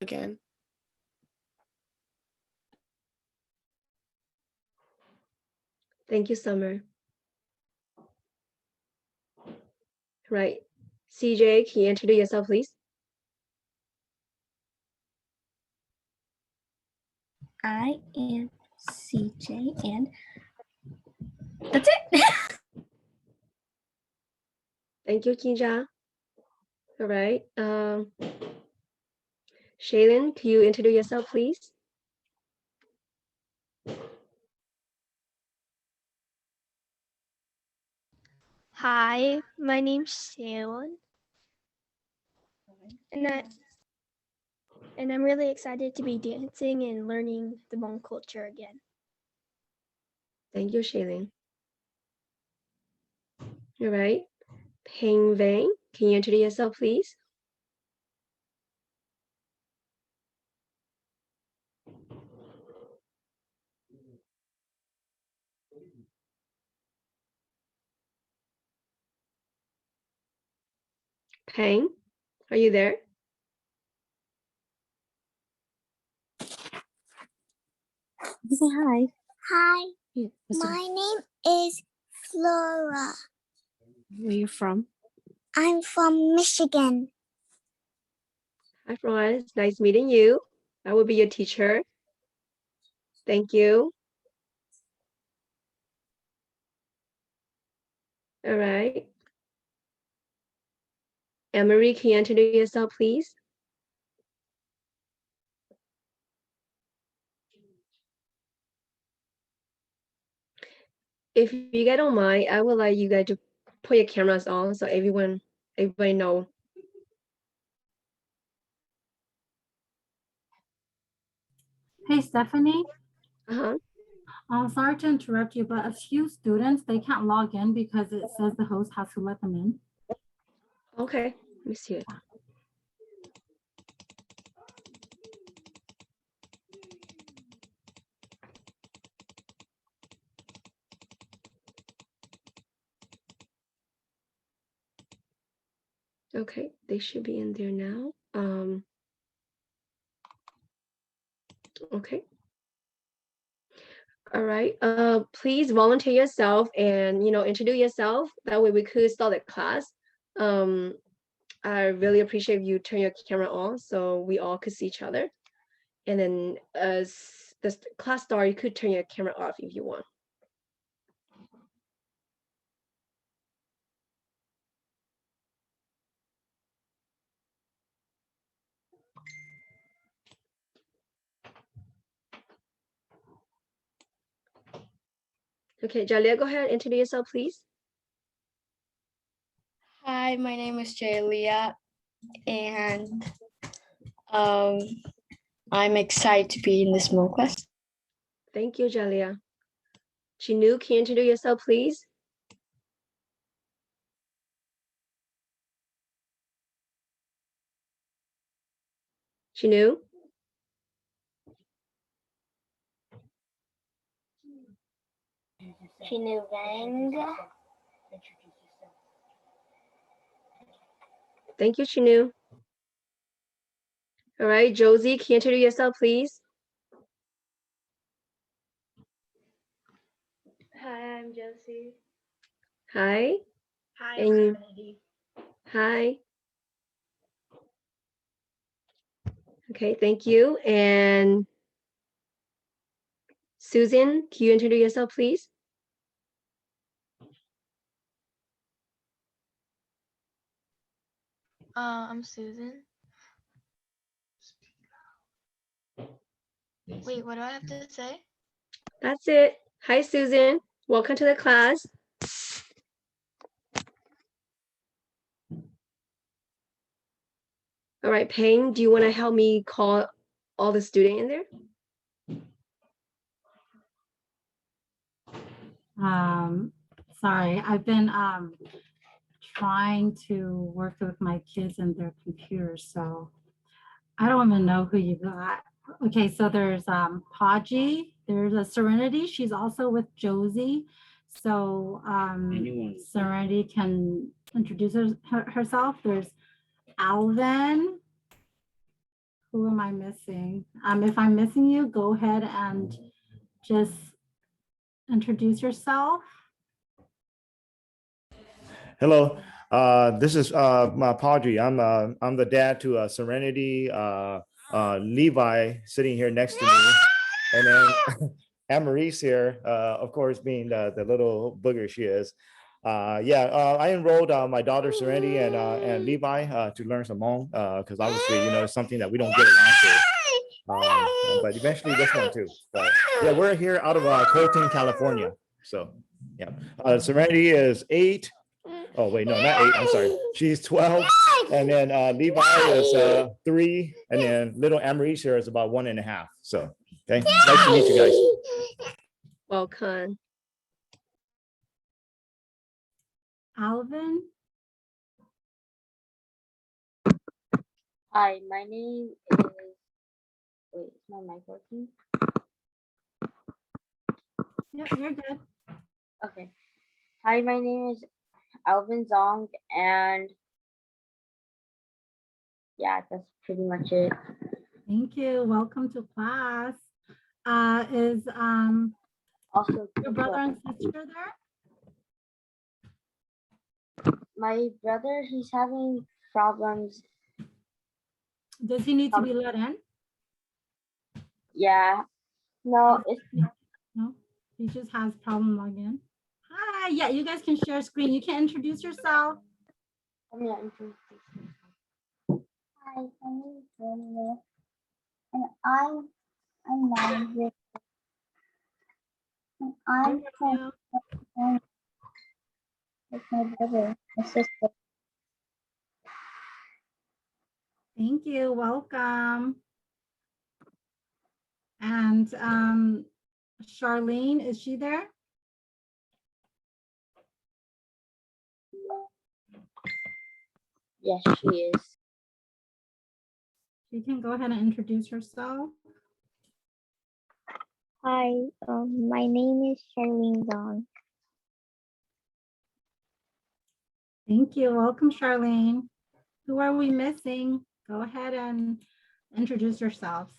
again. Thank you, Summer. Right. CJ, can you introduce yourself, please? I am CJ, and that's it. Thank you, Qeej. All right. Shaylin, can you introduce yourself, please? Hi, my name's Shaylin, and I'm really excited to be dancing and learning the Hmong culture again. Thank you, Shaylin. All right. Peng Vang, can you introduce yourself, please? Peng, are you there? Say hi. Hi, Yeah, my name is Flora. Where are you from? I'm from Michigan. Hi, Florence. Nice meeting you. I will be your teacher. Thank you. All right. Anne-Marie, can you introduce yourself, please? If you guys don't mind, I would like you guys to put your cameras on so everybody know. Hey, Stephanie. Uh-huh. Sorry to interrupt you, but a few students, they can't log in because it says the host has to let them in. Okay, let me see it. Okay, they should be in there now. Okay. All right. Please volunteer yourself and introduce yourself. That way we could start the class. I really appreciate you turn your camera on so we all could see each other. And then as the class starts, you could turn your camera off if you want. Okay, Jalia, go ahead, introduce yourself, please. Hi, my name is Jalia, and I'm excited to be in this Hmong class. Thank you, Jalia. Chinu, can you introduce yourself, please? Chinu? Chinu Vang. Thank you, Chinu. All right, Josie, can you introduce yourself, please? Hi, I'm Josie. Hi. Hi, And I'm Kennedy. hi. Okay, thank you. And Susan, can you introduce yourself, please? I'm Susan. Wait, what do I have to say? That's it. Hi, Susan. Welcome to the class. All right, Payne, do you want to help me call all the students in there? Sorry, I've been trying to work with my kids and their computers, so I don't even know who you got. Okay, so there's Podgy, there's a Serenity, she's also with Josie. So Serenity can introduce herself. There's Alvin. Who am I missing? If I'm missing you, go ahead and just introduce yourself. Hello, this is my Padre. I'm the dad to Serenity, Levi sitting here next to me, and then Anne-Marie's here, of course, being the little booger she is. I enrolled my daughter Serenity and Levi to learn some Hmong because obviously, it's something that we don't get around to. But eventually this one too. But yeah, we're here out of Colton, California. So yeah, Serenity is 8. Oh wait, no, not 8. I'm sorry. She's 12, and then Levi is 3, and then little Anne-Marie's here is about 1.5. So okay, nice to meet you guys. Welcome. Alvin. Hi, my name is. Wait, is my mic working? Yeah, you're good. Okay. Hi, my name is Alvin Zong, and yeah, that's pretty much it. Thank you. Welcome to class. Is Also, your brother and sister there? my brother, he's having problems. Does he need to be let in? Yeah. No, it's No, he just has problem logging in. Hi, yeah, you guys can share screen. You can introduce yourself. I'm not interested. Hi, my name is Julia, and I'm 9 years old. And I'm from with my brother, my sister. Thank you. Welcome. And Charlene, is she there? Yes, she is. She can go ahead and introduce herself. Hi, my name is Charlene Dong. Thank you. Welcome, Charlene. Who are we missing? Go ahead and introduce yourselves.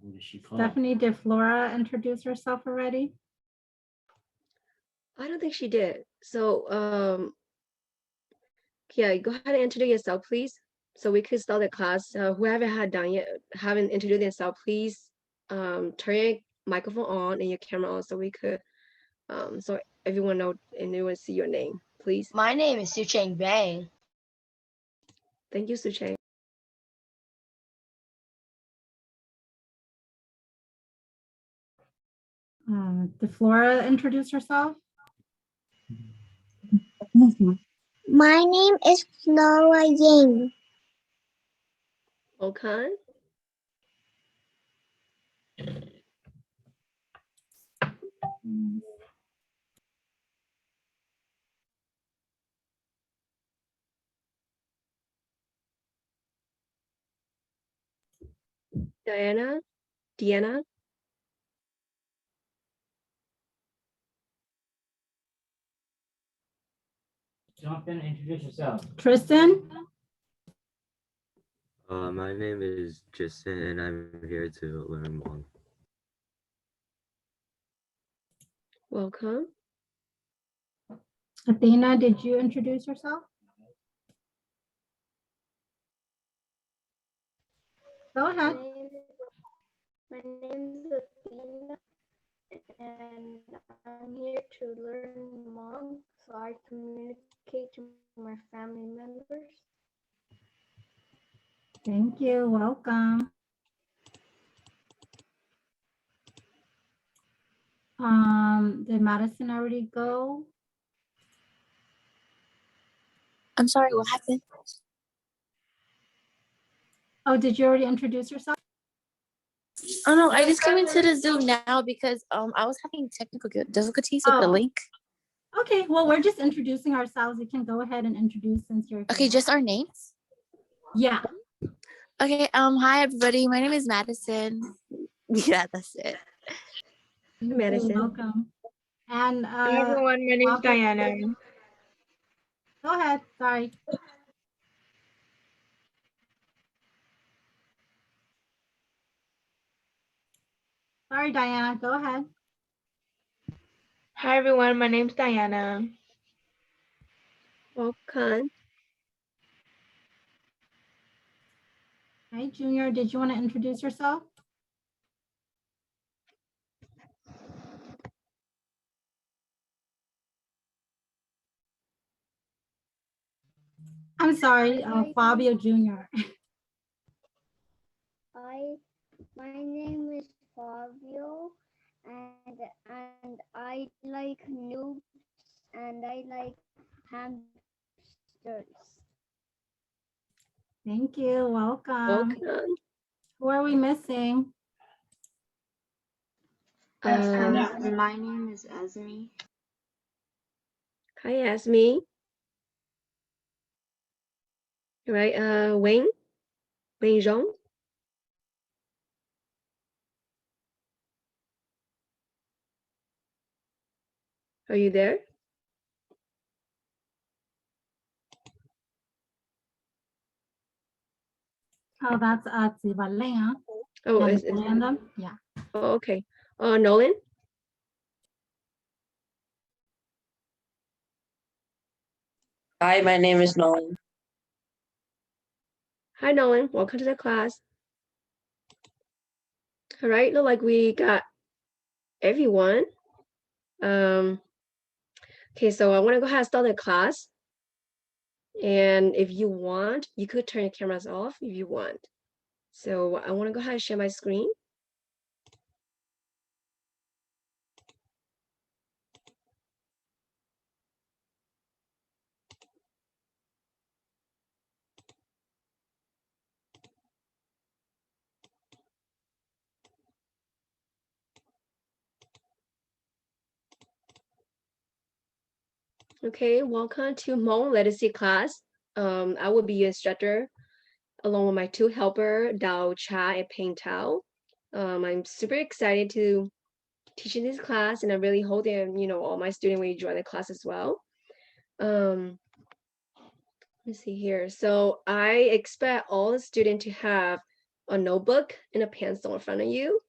Who did she call? Stephanie, did Flora introduce herself already? I don't think she did. So yeah, go ahead and introduce yourself, please. So we could start the class. Whoever haven't introduced themselves, please turn your microphone on and your camera on so we could so everyone know and everyone see your name, please. My name is Sucheng Bang. Thank you, Sucheng. Did Flora introduce herself? My name is Flora Ying. Okay. Deanna. Jump in and introduce yourself. Tristan? My name is Justin, and I'm here to learn Hmong. Welcome. Athena, did you introduce yourself? Go ahead. My name is Athena, and I'm here to learn Hmong so I communicate to my family members. Thank you. Welcome. Did Madison already go? I'm sorry, what happened? Oh, did you already introduce yourself? Oh no, I just came into the Zoom now because I was having technical difficulties with the Oh. link. Okay, well, we're just introducing ourselves. You can go ahead and introduce since you're Okay, here. just our names. Yeah. Okay, hi everybody. My name is Madison. Yeah, that's it. Thank you, Madison. welcome. And Hi everyone, my name is Fabio- Diana. Go ahead. Sorry. Sorry, Diana. Go ahead. Hi everyone, my name is Diana. Welcome. Hi, Junior. Did you want to introduce yourself? I'm sorry, Fabio Jr. My name is Fabio, and I like noobs and I like hamsters. Thank you. Welcome. Welcome. Who are we missing? My name is Esme. Hi, Asmi. Right, Wayne Zhong. Are you there? Oh, that's Zibalea. Oh, And is Random. Yeah. oh, okay. Nolan. Hi, my name is Nolan. Hi, Nolan. Welcome to the class. All right, look like we got everyone. Okay, so I want to go ahead and start the class. And if you want, you could turn your cameras off if you want. So I want to go ahead and share my screen. Okay, welcome to Hmong Literacy class. I will be your instructor along with my two helper, Dao Cha and Peng Tao. I'm super excited to teach in this class, and I really hope that all my students will join the class as well. Let's see here. So I expect all the students to have a notebook and a pencil in front of you.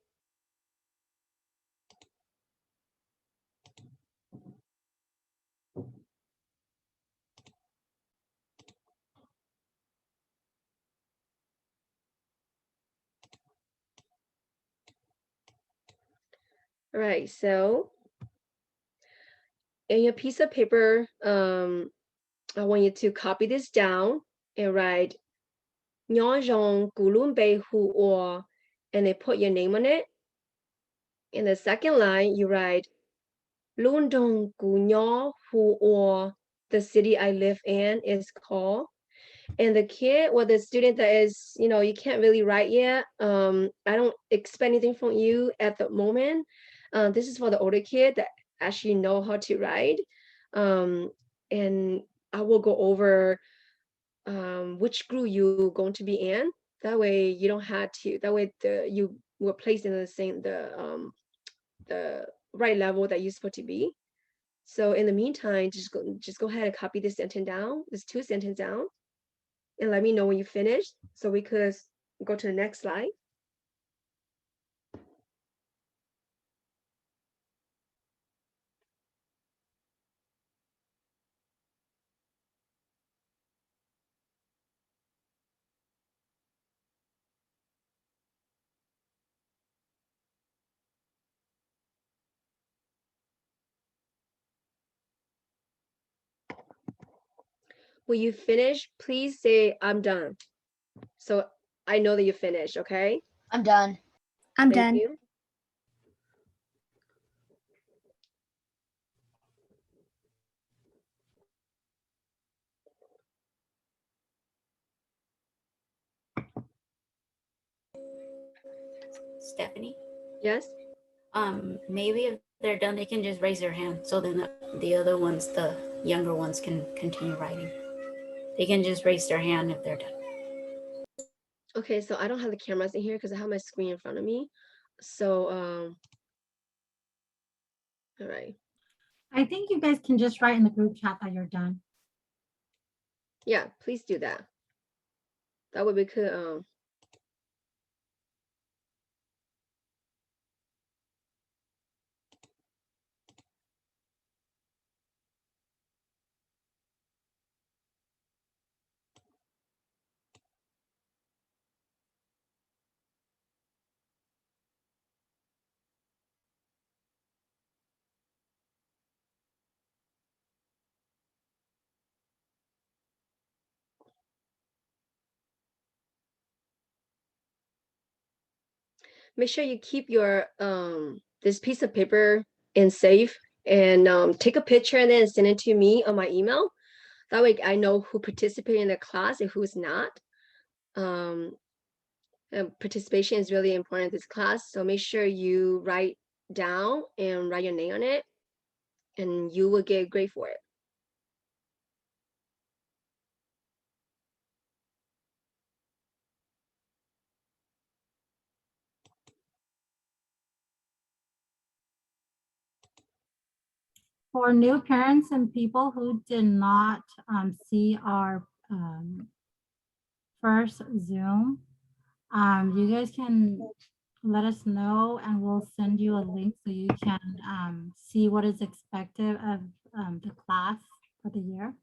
All right, so in your piece of paper, I want you to copy this down and write Nyo Zhong Gulun Bei Hu Or, and then put your name on it. In the second line, you write Lun Dong Gu Nyo Hu Or, the city I live in is called. And the kid or the student that is, you can't really write yet, I don't expect anything from you at the moment. This is for the older kid that actually know how to write. And I will go over which group you're going to be in. That way you don't have to, that way you were placed in the right level that you're supposed to be. So in the meantime, just go ahead and copy this sentence down, this 2 sentence down, and let me know when you finish so we could go to the next slide. When you finish, please say I'm done. So I know that you finished, okay? I'm done. I'm Thank done. you. Stephanie, Yes? maybe if they're done, they can just raise their hand. So then the other ones, the younger ones, can continue writing. They can just raise their hand if they're done. Okay, so I don't have the cameras in here because I have my screen in front of me. So, all right. I think you guys can just write in the group chat that you're done. Yeah, please do that. That way we could, make sure you keep your this piece of paper in safe and take a picture and then send it to me on my email. That way I know who participated in the class and who's not. And participation is really important in this class, so make sure you write down and write your name on it, and you will get a grade for it. For new parents and people who did not see our first Zoom, you guys can let us know and we'll send you a link so you can see what is expected of the class for the year.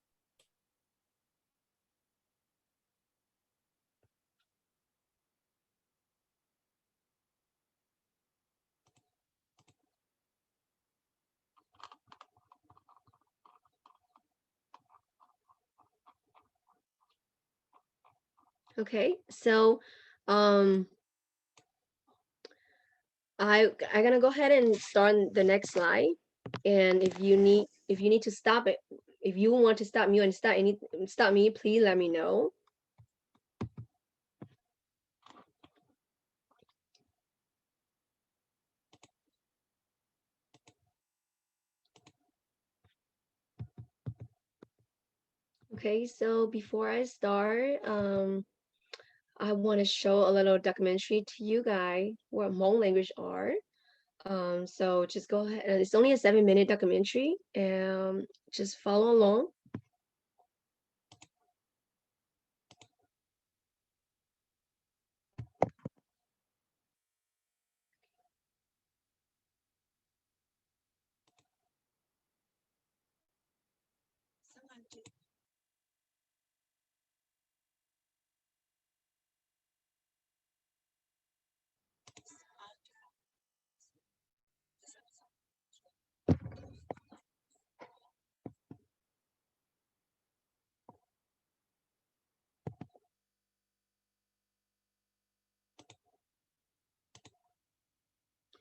Okay, so I'm gonna go ahead and start the next slide. And if you need to stop it, if you want to stop me and stop me, please let me know. Okay, so before I start, I want to show a little documentary to you guys what Hmong language are. So just go ahead, and it's only a 7-minute documentary, and just follow along.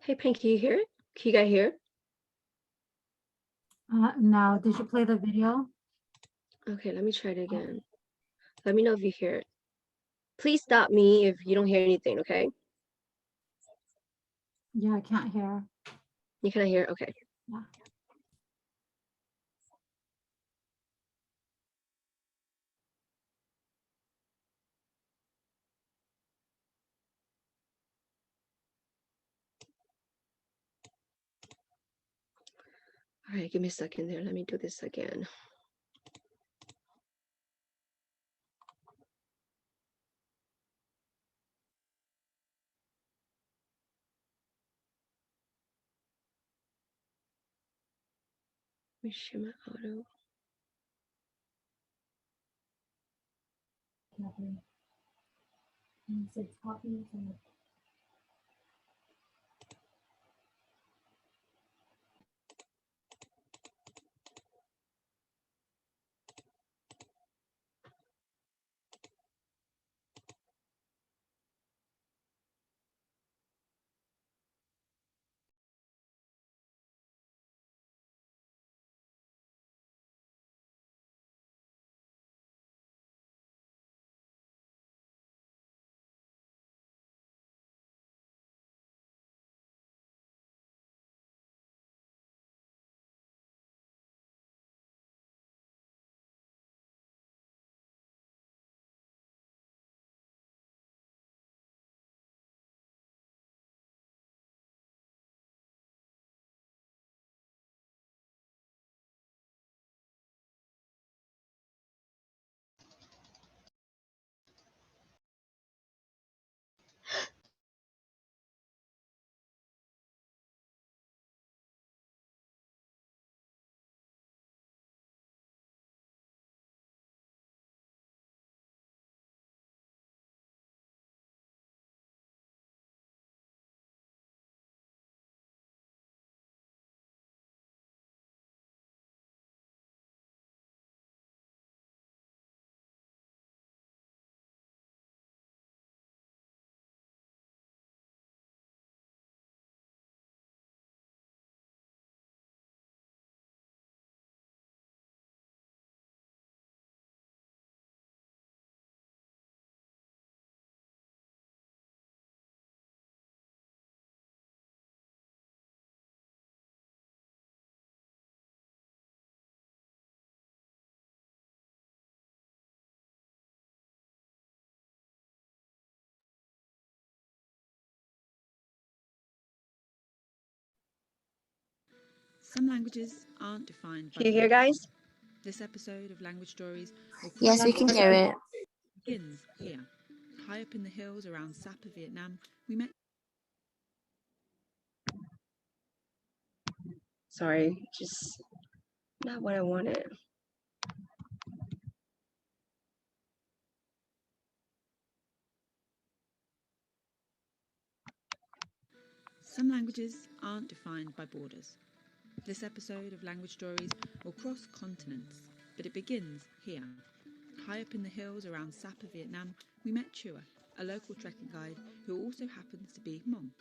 Hey, Pink, can you hear it? Can you guys hear it? No, did you play the video? Okay, let me try it again. Let me know if you hear it. Please stop me if you don't hear anything, okay? Yeah, I can't hear. You cannot hear? Okay. Yeah. All right, give me a second there. Let me do this again. Let me share my auto. Some languages aren't defined by Can you hear, borders. guys? This episode of Language Stories will Yes, we can hear it. begins here. High up in the hills around Sapa, Vietnam, we met. Sorry, just not what I wanted. Some languages aren't defined by borders. This episode of Language Stories will cross continents, but it begins here. High up in the hills around Sapa, Vietnam, we met Chua, a local trekking guide who also happens to be Hmong.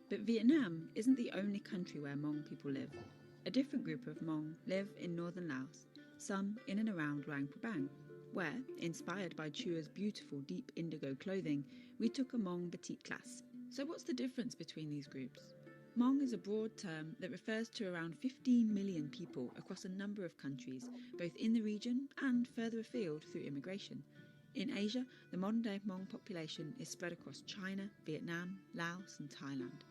But Vietnam isn't the only country where Hmong people live. A different group of Hmong live in northern Laos, some in and around Luang Prabang, where, inspired by Chua's beautiful deep indigo clothing, we took a Hmong batik class. So what's the difference between these groups? Hmong is a broad term that refers to around 15 million people across a number of countries, both in the region and further afield through immigration. In Asia, the modern-day Hmong population is spread across China, Vietnam, Laos and Thailand.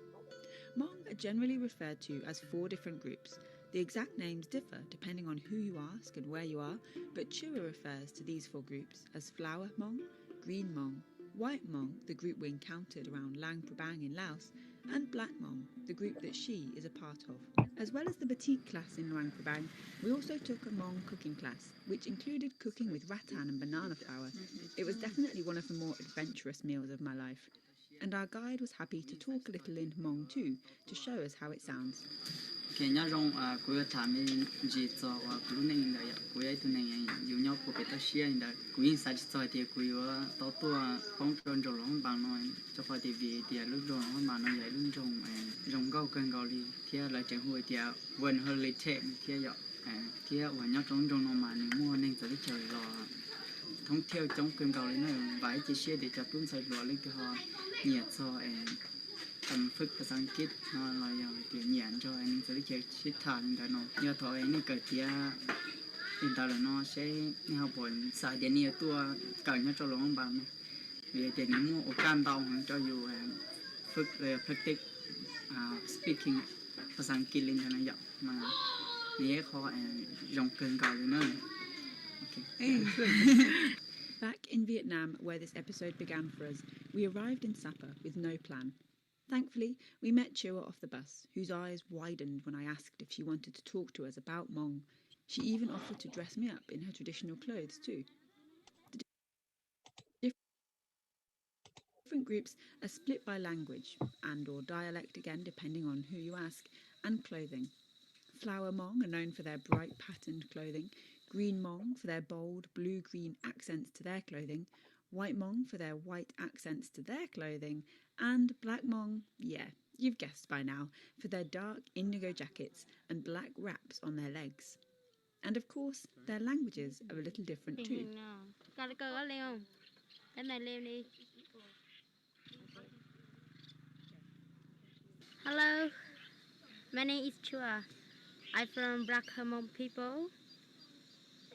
Hmong are generally referred to as 4 different groups. The exact names differ depending on who you ask and where you are, but Chua refers to these 4 groups as Flower Hmong, Green Hmong, White Hmong, the group we encountered around Luang Prabang in Laos, and Black Hmong, the group that she is a part of. As well as the batik class in Luang Prabang, we also took a Hmong cooking class, which included cooking with rattan and banana flour. It was definitely one of the more adventurous meals of my life. And our guide was happy to talk a little in Hmong too, to show us how it sounds. Kenya rong kuya tami ji zo wa kuluning da ya kuya tu neng yu nyau po beta shia in da kuyin sa zo ti kuya to to kong chon jo long bang no cho fa ti vi ti lu jo no ma no ya lu jong rong gao ken gao li ti la chen hu ti wen ho li che ti ya ti wa nyau chong jong no ma ni mo neng zo li chơi lo thông theo trong ken gao li no bai chi shia de cha tun sai lo li ke ho nhiệt zo tầm phứcภาษาอังกฤษเราอย่างเตียนหยานcho anh sẽ chơi chiết thàn đó nó nhờ thôi anh cái tia hiện tại là nó sẽ nghe học buồn xài điện nhiều tua cần nhớ cho lòng bạn vì tiền mua ở can tàu cho dù phức về practice speaking ภาษาอังกฤษlên cho nó dọc mà nhớ khó dòng cơn cầu nữa Back in Vietnam, where this episode began for us, we arrived in Sapa with no plan. Thankfully, we met Chua off the bus, whose eyes widened when I asked if she wanted to talk to us about Hmong. She even offered to dress me up in her traditional clothes too. The different groups are split by language and or dialect again depending on who you ask, and clothing. Flower Hmong are known for their bright patterned clothing, Green Hmong for their bold blue-green accents to their clothing, White Hmong for their white accents to their clothing, and Black Hmong, yeah, you've guessed by now, for their dark indigo jackets and black wraps on their legs. And of course, their languages are a little different too. Hello, my name is Chua. I'm from Black Hmong people,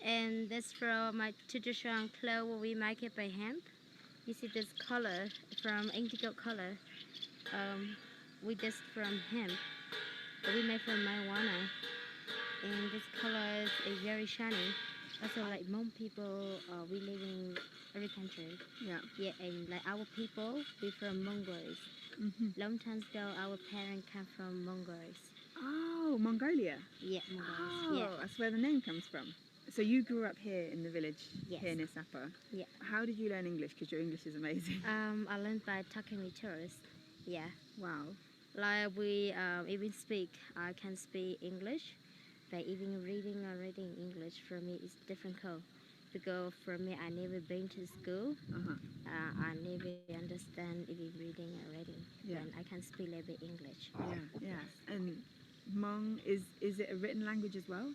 and that's from my traditional clothes we make it by hand. You see this color from indigo color. We just from hemp. We made from marijuana, and this color is very shiny. Also, like Hmong people, we live in every country. Yeah, and like our people, we from Mongols. Long time ago, our parents come from Mongols. Oh, Mongolia? Yeah, Mongols. Oh, Yeah. that's where the name comes from. So you grew up here in the village, Yes. here near Sapa. Yeah. How did you learn English? Because your English is amazing. I learned by talking with tourists. Yeah. Wow. Like we even speak, I can speak English, but even reading or reading English for me is difficult. Because for me, I never been to school. I never understand even reading or reading. Yeah. And I can speak a little bit English. Yeah. And Hmong, is it a written language as well?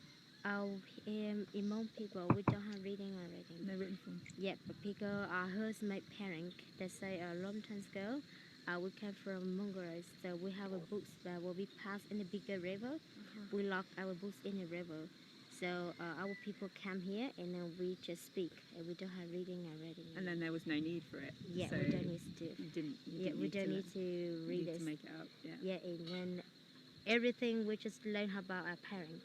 In Hmong people, we don't have reading or writing. No written form. Yeah, but because I heard my parents, they say a long time ago, we came from Mongols, so we have a books that will be passed in the bigger river. We lock our books in the river. So our people come here and then we just speak. And we don't have reading and writing. And then there was no need for it. Yeah, so we don't need to. You didn't. Yeah, we don't need to read need this. to make it up. Yeah. Yeah, and then everything we just learn about our parent.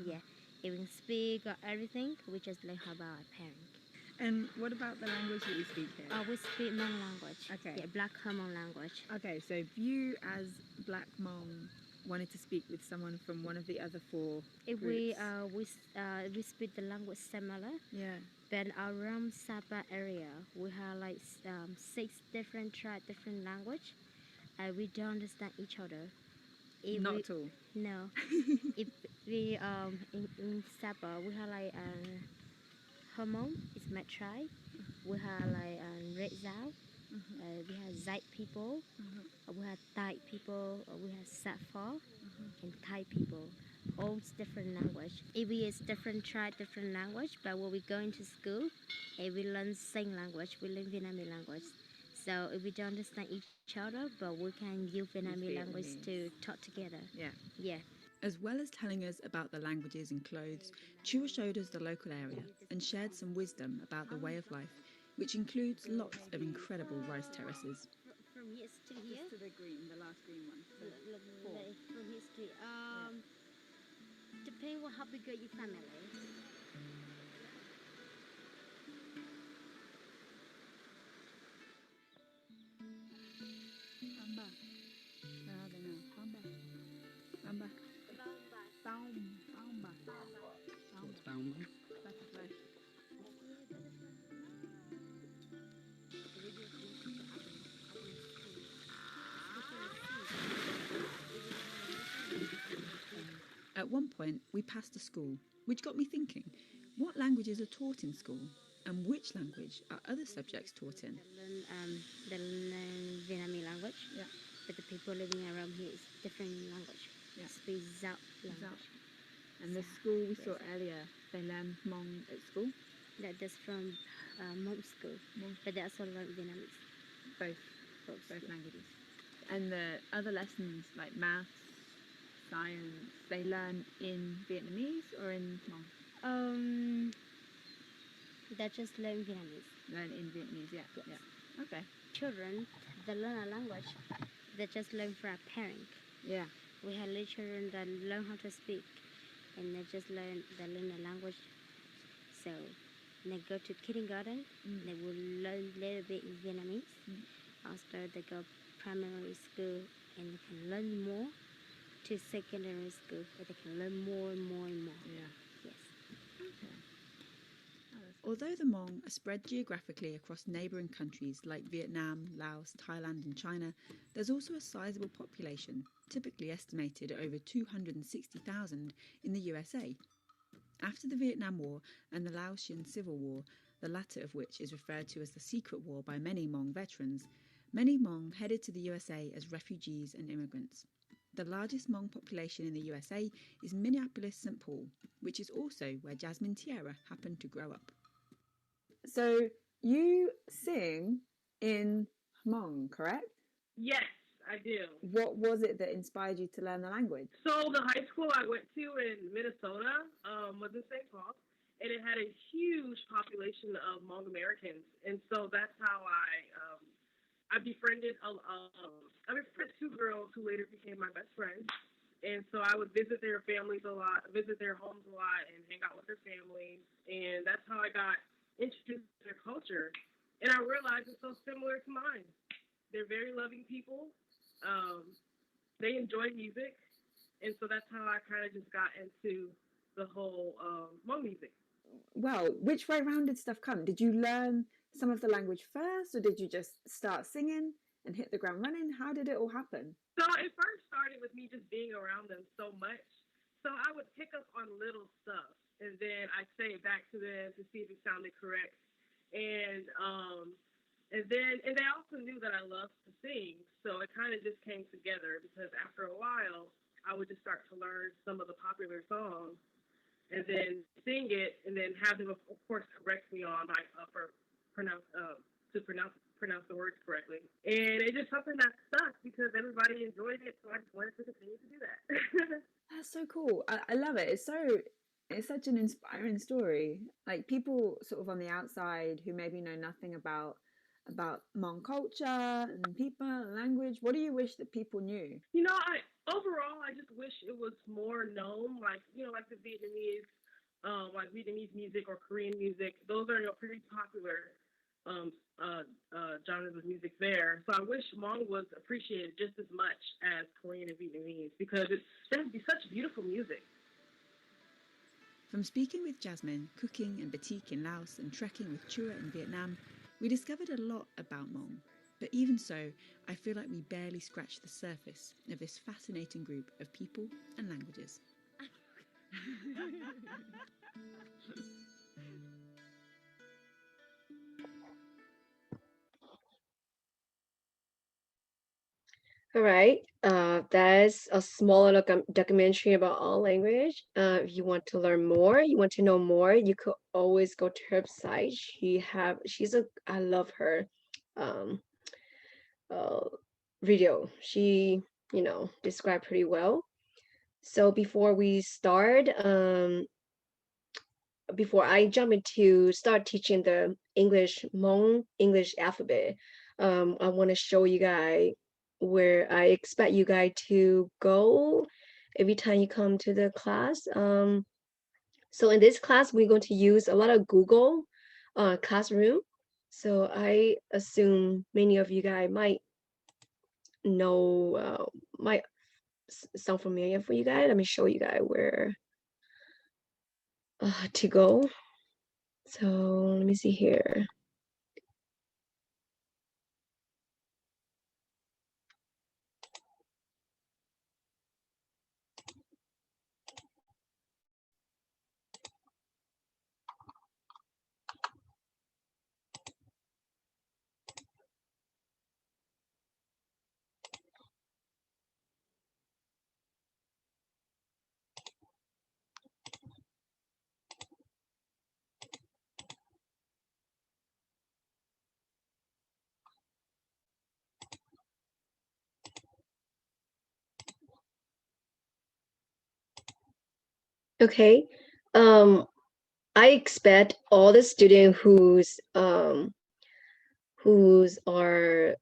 Yeah, even speak or everything, we just learn about our parent. And what about the language that you speak here? We speak Hmong language. Okay. Yeah, Black Hmong language. Okay, so if you as Black Hmong wanted to speak with someone from one of the other four If groups, we speak the language similar, yeah, then around Sapa area we have like 6 different tribes, different language. We don't understand each other. If not we, at all. No. If we in Sapa we have like Hmong, it's my tribe. We have like Red Zao. We have Zait people. We have Thai people. We have Safa and Thai people. All different language. If we is different tribe, different language, but when we go into school, we learn same language. We learn Vietnamese language. So if we don't understand each other, but we can use Vietnamese language to talk together. Yeah. Yeah. As well as telling us about the languages and clothes, Chua showed us the local area and shared some wisdom about the way of life, which includes lots of incredible rice terraces. From here to here. Just to the green, the last green one. From here to depending on how big your family. Hamba. I don't know. Hamba. Hamba. Baum. Baum. Butterfly. At one point, we passed a school, which got me thinking, what languages are taught in school? And which language are other subjects taught in? They learn Vietnamese language. Yeah. But the people living around here is different language. Yeah. Speak Zao language. And the school we saw earlier, they learn Hmong at school? That's from Hmong school. But they also learn Vietnamese. Both languages. And the other lessons like maths, science, they learn in Vietnamese or in Hmong? They just learn Vietnamese. Learn in Vietnamese, yeah. Yes. Yeah. Okay. Children, they learn a language. They just learn from a parent. Yeah. We have little children that learn how to speak, and they learn the language. So they go to kindergarten, they will learn a little bit in Vietnamese. After they go primary school, and they can learn more to secondary school, where they can learn more and more and more. Yeah. Yes. Okay. Although the Hmong are spread geographically across neighbouring countries like Vietnam, Laos, Thailand and China, there's also a sizable population, typically estimated at over 260,000 in the USA. After the Vietnam War and the Laotian Civil War, the latter of which is referred to as the Secret War by many Hmong veterans, many Hmong headed to the USA as refugees and immigrants. The largest Hmong population in the USA is Minneapolis-St. Paul, which is also where Jasmine Tierra happened to grow up. So you sing in Hmong, correct? Yes, I do. What was it that inspired you to learn the language? So the high school I went to in Minnesota was in St. Paul, and it had a huge population of Hmong Americans, and so that's how I befriended two girls who later became my best friends. And so I would visit their families a lot, visit their homes a lot, and hang out with their families. And that's how I got introduced to their culture. And I realized it's so similar to mine. They're very loving people. They enjoy music. And so that's how I kind of just got into the whole Hmong music. Well, which way round did stuff come? Did you learn some of the language first, or did you just start singing and hit the ground running? How did it all happen? So it first started with me just being around them so much. So I would pick up on little stuff, and then I'd say it back to them to see if it sounded correct. And they also knew that I loved to sing, so it kind of just came together because after a while, I would just start to learn some of the popular songs, and then sing it, and then have them, of course, correct me on my pronounce the words correctly. And it's just something that stuck because everybody enjoyed it, so I just wanted to continue to do that. That's so cool. I love it. It's so it's such an inspiring story. Like people sort of on the outside who maybe know nothing about Hmong culture and people and language. What do you wish that people knew? You know, I just wish it was more known, like like the Vietnamese music or Korean music. Those are pretty popular um, genres of music there. So I wish Hmong was appreciated just as much as Korean and Vietnamese because that'd be such beautiful music. From speaking with Jasmine, cooking and batik in Laos, and trekking with Chua in Vietnam, we discovered a lot about Hmong. But even so, I feel like we barely scratched the surface of this fascinating group of people and languages. All right, that's a small documentary about all language. If you want to learn more, you want to know more, you could always go to her website. I love her uh, video. She, described pretty well. So before we start, before I jump into start teaching the Hmong English alphabet, I want to show you guys where I expect you guys to go every time you come to the class. So in this class, we're going to use a lot of Google Classroom. So I assume many of you guys might know, might sound familiar for you guys. Let me show you guys where to go. So let me see here. Okay. I expect all the students who's are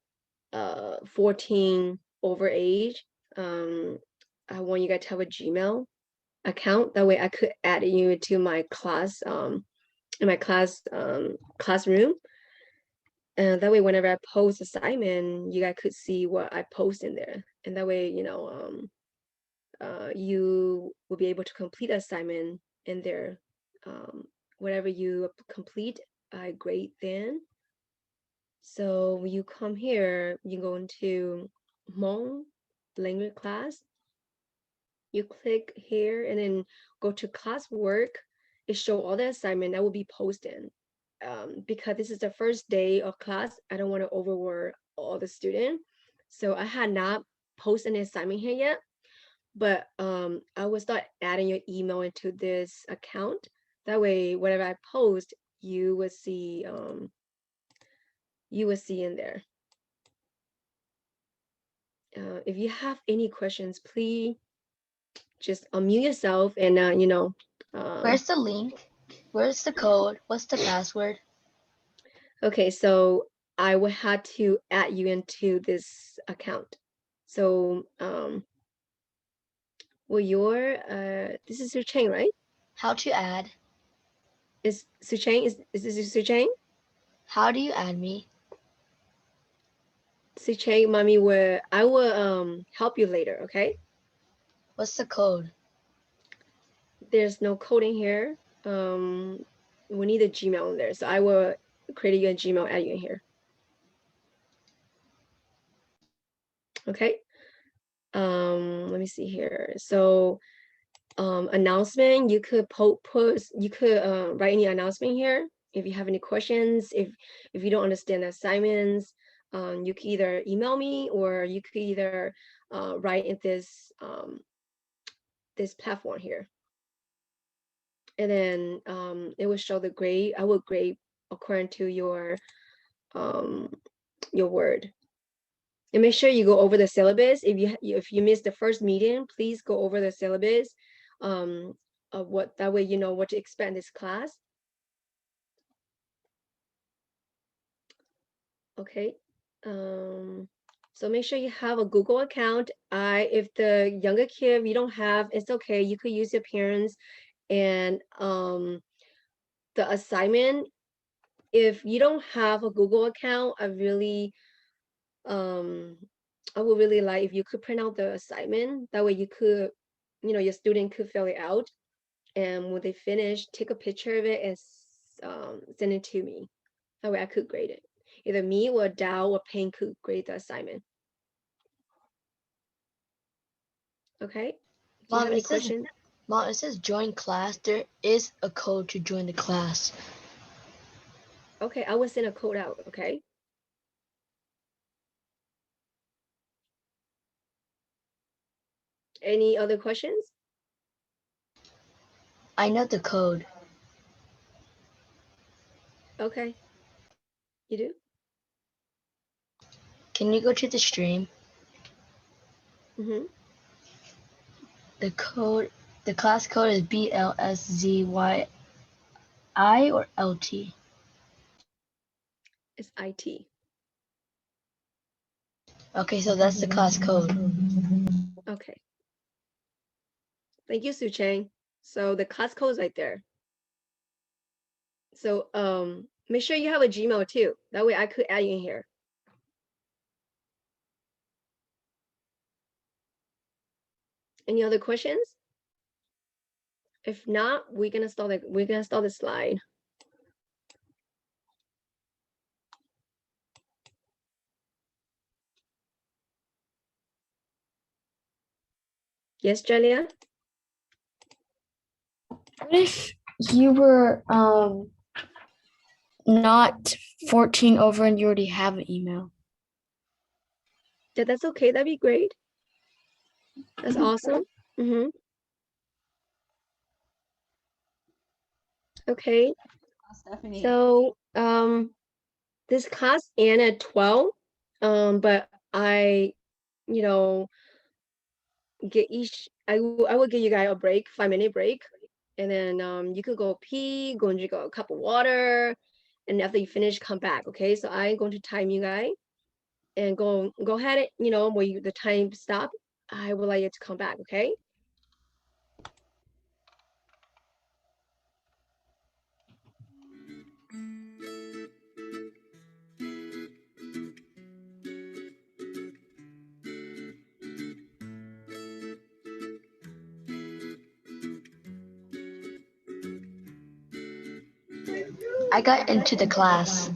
14 over age. I want you guys to have a Gmail account. That way I could add you into my class in my classroom. And that way whenever I post assignment, you guys could see what I post in there. And that way, you will be able to complete assignment in there. Whatever you complete, I grade then. So when you come here, you go into Hmong language class. You click here and then go to classwork. It show all the assignment that will be posted. Because this is the first day of class, I don't want to overwork all the students. So I had not posted an assignment here yet. But I will start adding your email into this account. That way, whatever I post, you will see in there. If you have any questions, please just unmute yourself and Where's the link? Where's the code? What's the password? Okay, so I will have to add you into this account. So well, this is Sucheng, right? How to add? Is Sucheng? Is this Sucheng? How do you add me? Sucheng, mommy I will help you later, okay? What's the code? There's no coding here. We need a Gmail in there, so I will create you a Gmail, add you in here. Okay. Let me see here. So announcement, you could write any announcement here if you have any questions. If you don't understand the assignments, you can either email me or you could either write in this platform here. And then it will show the grade. I will grade according to your word. And make sure you go over the syllabus. If you missed the first meeting, please go over the syllabus what, that way you know what to expect in this class. Okay. So make sure you have a Google account. If the younger kid you don't have, it's okay. You could use your parents. And the assignment, if you don't have a Google account, I would really like if you could print out the assignment. That way you could, your student could fill it out, and when they finish, take a picture of it and send it to me. That way I could grade it. Either me or Dow or Payne could grade the assignment. Okay. Do you Mom, have any it says, questions? Mom, it says join class. There is a code to join the class. Okay, I will send a code out. Okay. Any other questions? I know the code. Okay. You do? Can you go to the stream? Mm-hmm. The code, the class code is BLSZYI or LT. It's IT. Okay, so that's the class code. Okay. Thank you, Su Chang. So the class code is right there. So make sure you have a Gmail too. That way I could add you in here. Any other questions? If not, we're gonna start the slide. Yes, Julia? What if you were not 14 over and you already have an email? Yeah, that's okay. That'd be great. That's awesome. Mm-hmm. Okay. Stephanie. So this class end at 12. But I, get I will give you guys a break, 5-minute break. And then you could go pee, go and drink a cup of water. And after you finish, come back. Okay. So I'm going to time you guys and go ahead, when the time stop, I would like you to come back. Okay. I got into the class.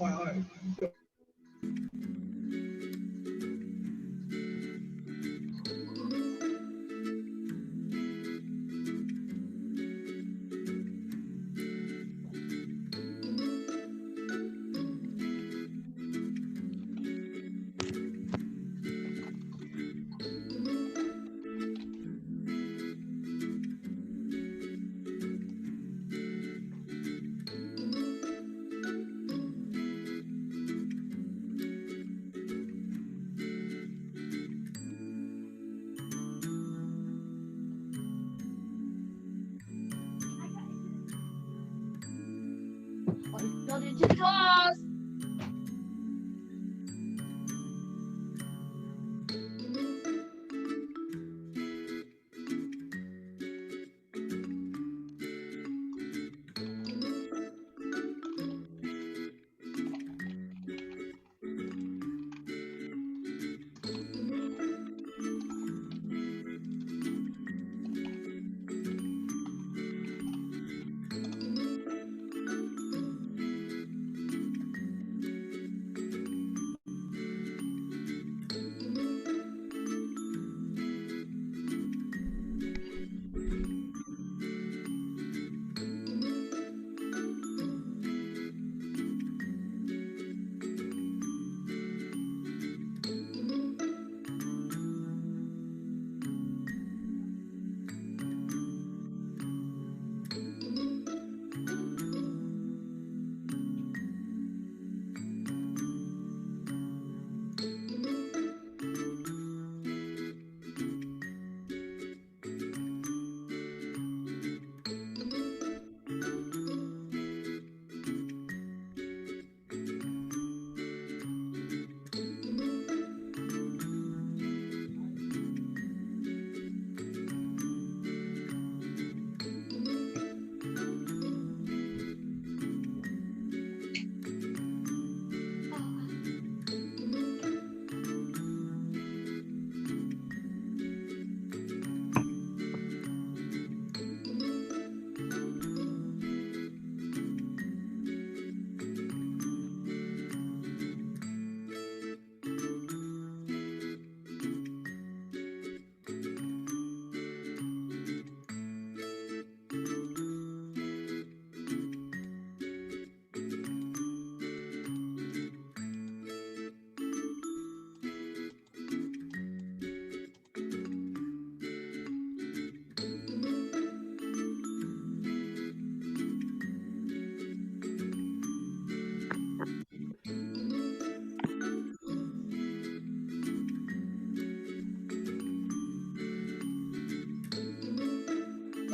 Got into class.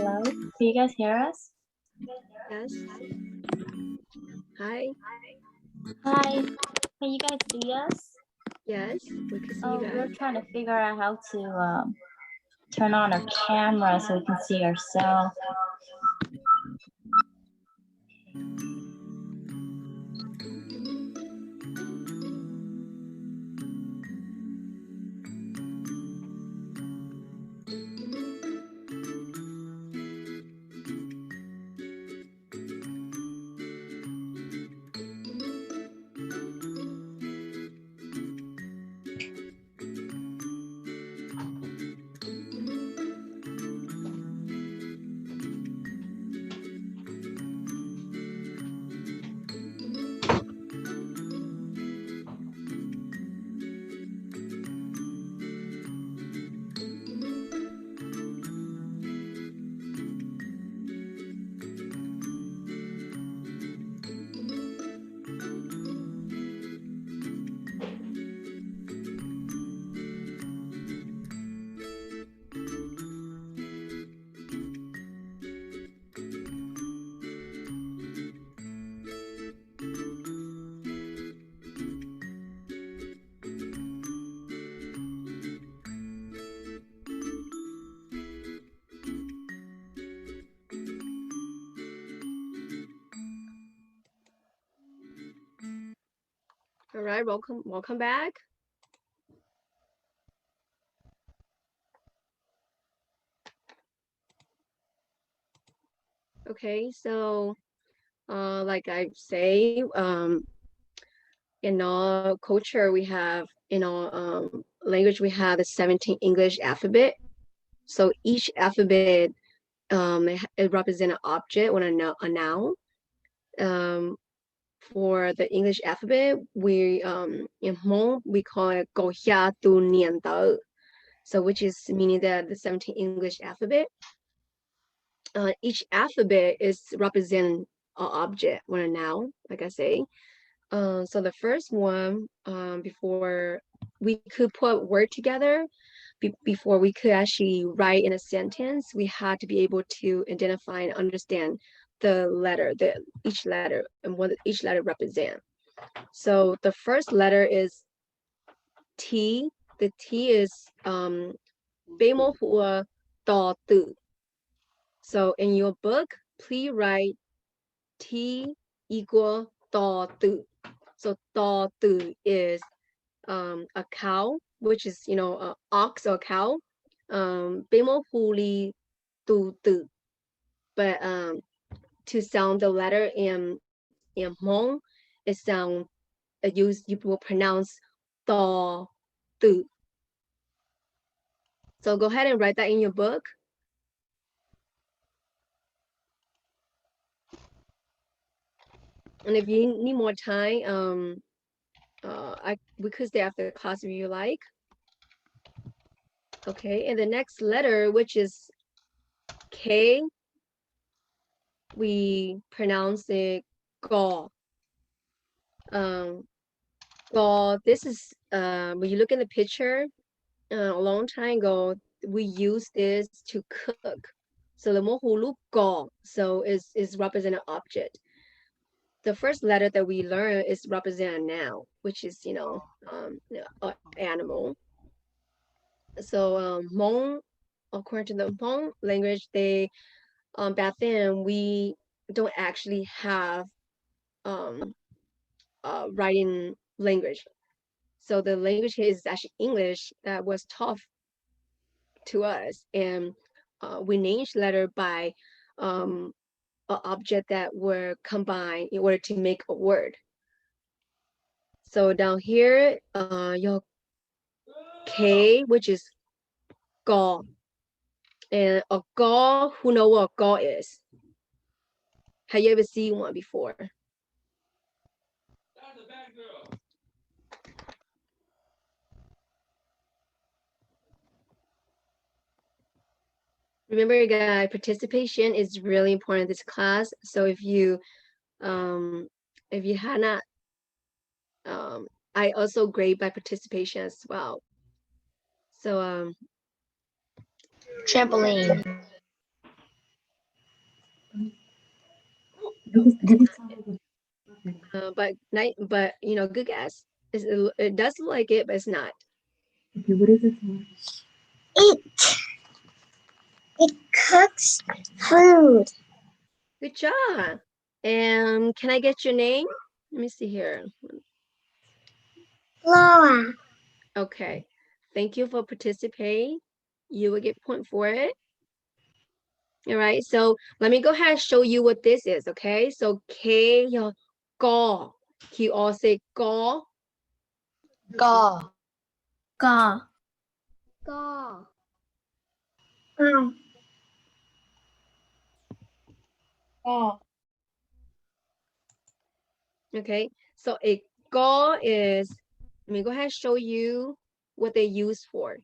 Hello, can you guys hear us? Yes. Hi. Hi, can you guys see us? Yes, we can see Oh, you we're guys. trying to figure out how to turn on our camera so we can see ourselves. All right, welcome back. Okay, so like I say, in our culture we have, in our language we have the 17 English alphabet. So each alphabet it represents an object or a noun. For the English alphabet, we in Hmong we call it Go Hia Tu Nian Dao. So which is meaning that the 17 English alphabet. Each alphabet is represent an object or a noun, like I say. So the first one, before we could put word together, before we could actually write in a sentence, we had to be able to identify and understand the letter, each letter and what each letter represent. So the first letter is T. The T is 北模糊到的. So in your book, please write T equal 到的. So 到的 is a cow, which is, you know, a ox or cow. 北模糊里都的. But to sound the letter in Hmong, you will pronounce 到的. So go ahead and write that in your book. And if you need more time, we could stay after class if you like. Okay, and the next letter, which is K, we pronounce it Go. Go, this is, when you look in the picture, a long time ago, we used this to cook. So the mohulu Go, so is represent an object. The first letter that we learn is represent a noun, which is, you know, an animal. So Hmong, according to the Hmong language, they back then we don't actually have writing language. So the language here is actually English that was taught to us, and we name each letter by an object that were combined in order to make a word. So down here, your K, which is Go. And a Go, who know what a Go is? Have you ever seen one before? Remember, guys, participation is really important in this class. So if you had not, I also grade by participation as well. So Trampoline. But you know, good guess. It does look like it, but it's not. It cooks food. Good job. And can I get your name? Let me see here. Laura. Okay. Thank you for participating. You will get point for it. All right. So let me go ahead and show you what this is. Okay. So K go. Can you all say go? Go. Go. Go. Go. Okay. So a go is, let me go ahead and show you what they use for.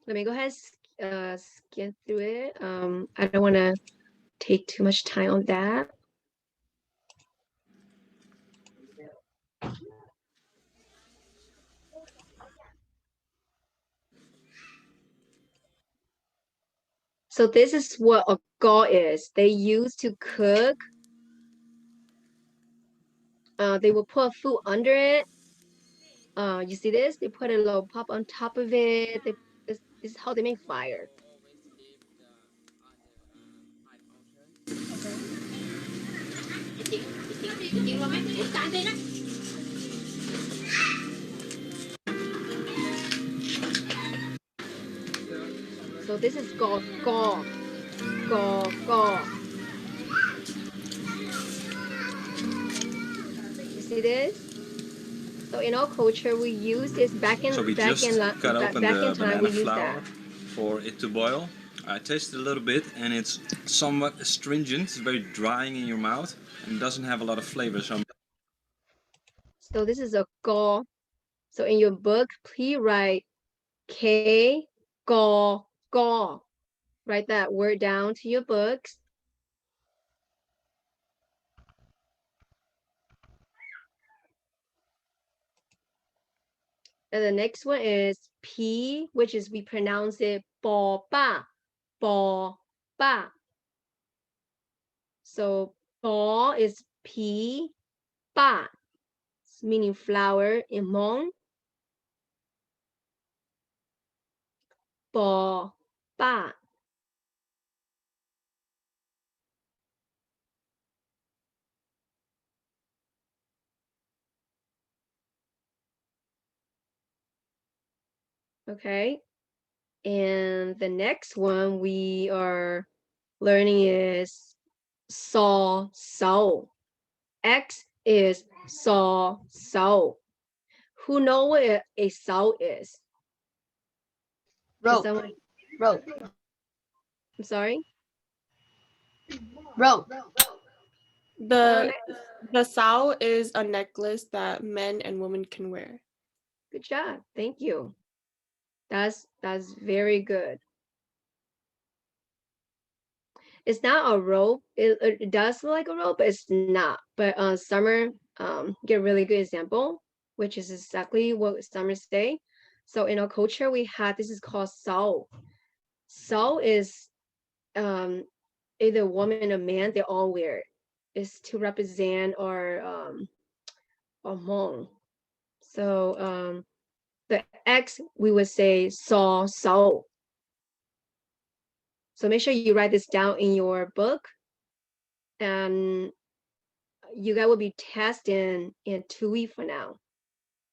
Let me go ahead and scan through it. I don't want to take too much time on that. So this is what a go is. They use to cook. They will put food under it. You see this? They put a little pop on top of it. This is how they make fire. So this is called go. You see this? So in our culture, we use this back in So we back just in cut open back the in time. banana We use flour that. for it to boil. I tasted a little bit and it's somewhat astringent. It's very drying in your mouth and doesn't have a lot of flavor. So this is a go. So in your book, please write K go. Write that word down to your books. And the next one is P, which is we pronounce it bo ba. So bo is P, ba, meaning flower in Hmong. Bo ba. Okay. And the next one we are learning is so. X is so. Who know what a sao is? Rope. Someone... Rope. I'm sorry? Rope. The sao is a necklace that men and women can wear. Good job. Thank you. That's very good. It's not a rope. It does look like a rope, but it's not. But Summer get a really good example, which is exactly what Summer say. So in our culture, we have this is called sao. Sao is either woman or man, they all wear it. It's to represent our Hmong. So the X we would say saw. So make sure you write this down in your book, and you guys will be testing in 2 weeks from now.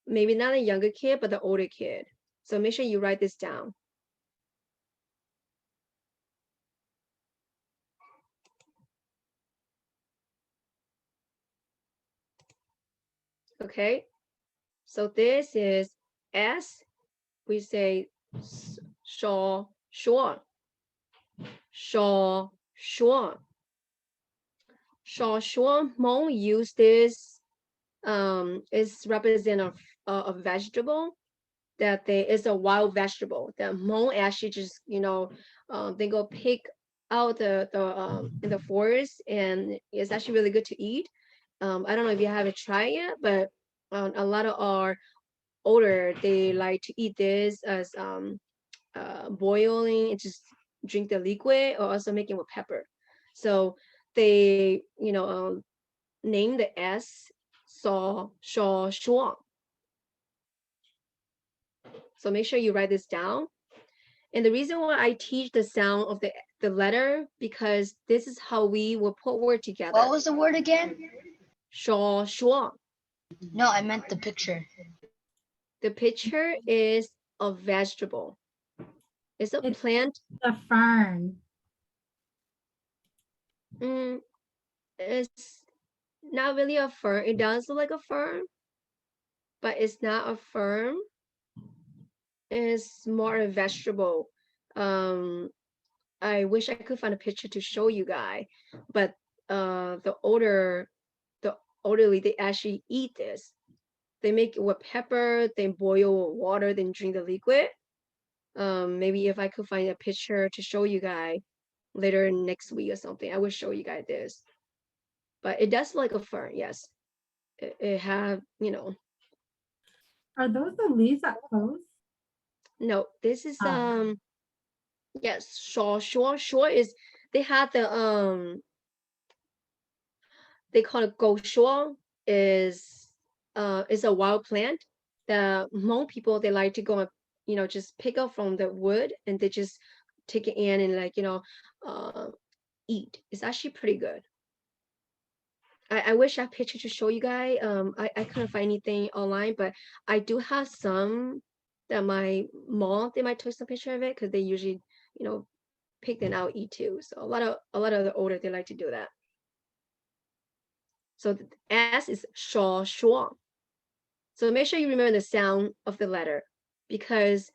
Maybe not a younger kid, but the older kid. So make sure you write this down. Okay. So this is S. We say shaw. Hmong use this is represent a vegetable that is a wild vegetable that Hmong actually just they go pick out in the forest, and it's actually really good to eat. I don't know if you haven't tried yet, but a lot of our older they like to eat this as boiling and just drink the liquid, or also making with pepper. So they, name the S saw, shaw, shuang. So make sure you write this down. And the reason why I teach the sound of the letter, because this is how we will put word together. What was the word again? Shaw, shuang. No, I meant the picture. The picture is a vegetable. It's a plant. A fern. It's not really a fern. It does look like a fern, but it's not a fern. It's more a vegetable. I wish I could find a picture to show you guys, but the elderly, they actually eat this. They make it with pepper, they boil with water, then drink the liquid. Maybe if I could find a picture to show you guys later next week or something, I will show you guys this. But it does look like a fern, yes. It have, Are those the leaves that close? No, this is yes, shore is, they have the they call it go shore, is a wild plant. The Hmong people, they like to go and just pick up from the wood, and they just take it in and eat. It's actually pretty good. I wish I had a picture to show you guys. I couldn't find anything online, but I do have some that my mom, they might take some picture of it, because they usually pick them out, eat too. So a lot of the older, they like to do that. So the S is shaw, shuang. So make sure you remember the sound of the letter, because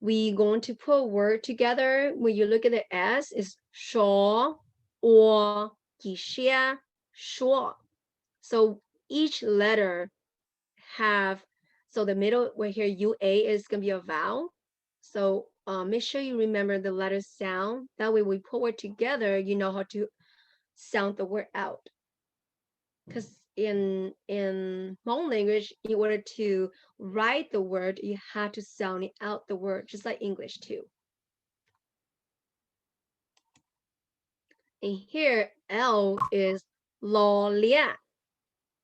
we going to put a word together. When you look at the S, is shaw or qixia, shuo. So each letter have, so the middle right here, UA, is gonna be a vowel. So make sure you remember the letter sound. That way we put word together, you know how to sound the word out. Because in Hmong language, in order to write the word, you have to sound it out the word, just like English too. And here, L is lo lia.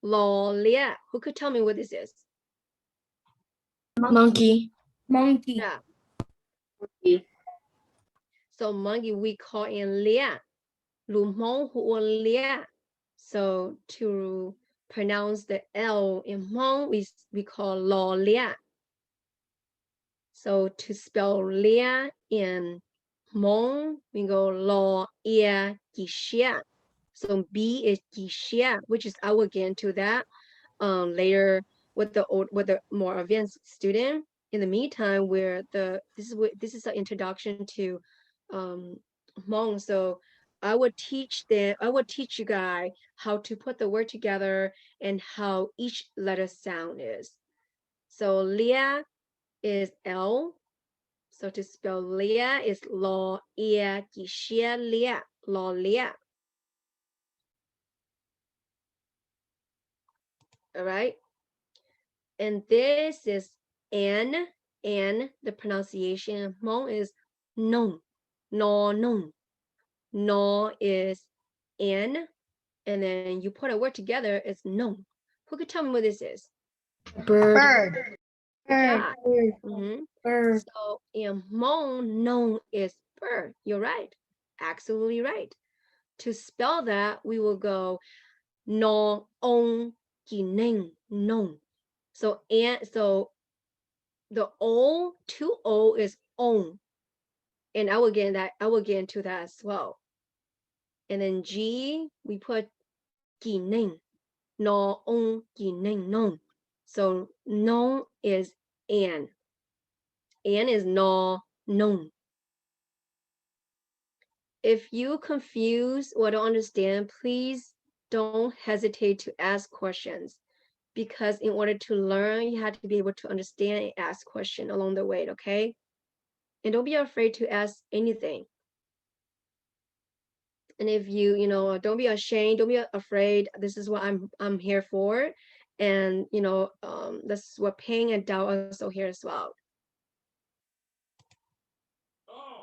Lo lia. Who could tell me what this is? Monkey. Yeah. So monkey, we call in lia. Lu Hmong hu lia. So to pronounce the L in Hmong, we call lo lia. So to spell lia in Hmong, we go lo ia qixia. So B is qixia, which is, I will get into that later with the more advanced student. In the meantime, this is an introduction to Hmong. So I would teach you guys how to put the word together and how each letter sound is. So lia is L. So to spell lia is lo ia qixia lia, lo lia. All right. And this is N, and the pronunciation of Hmong is non, no, non. No is N, and then you put a word together, it's non. Who could tell me what this is? Bird. Yeah. Bird. So in Hmong, non is bird. You're right. Absolutely right. To spell that, we will go no on gineng non. So the O, 2O is on. And I will get into that as well. And then G, we put gineng, no on gineng non. So non is an. An is no non. If you confuse or don't understand, please don't hesitate to ask questions, because in order to learn, you have to be able to understand and ask questions along the way, okay? And don't be afraid to ask anything. And if don't be ashamed, don't be afraid. This is what I'm here for. And this is what Ping and Dao also here as well.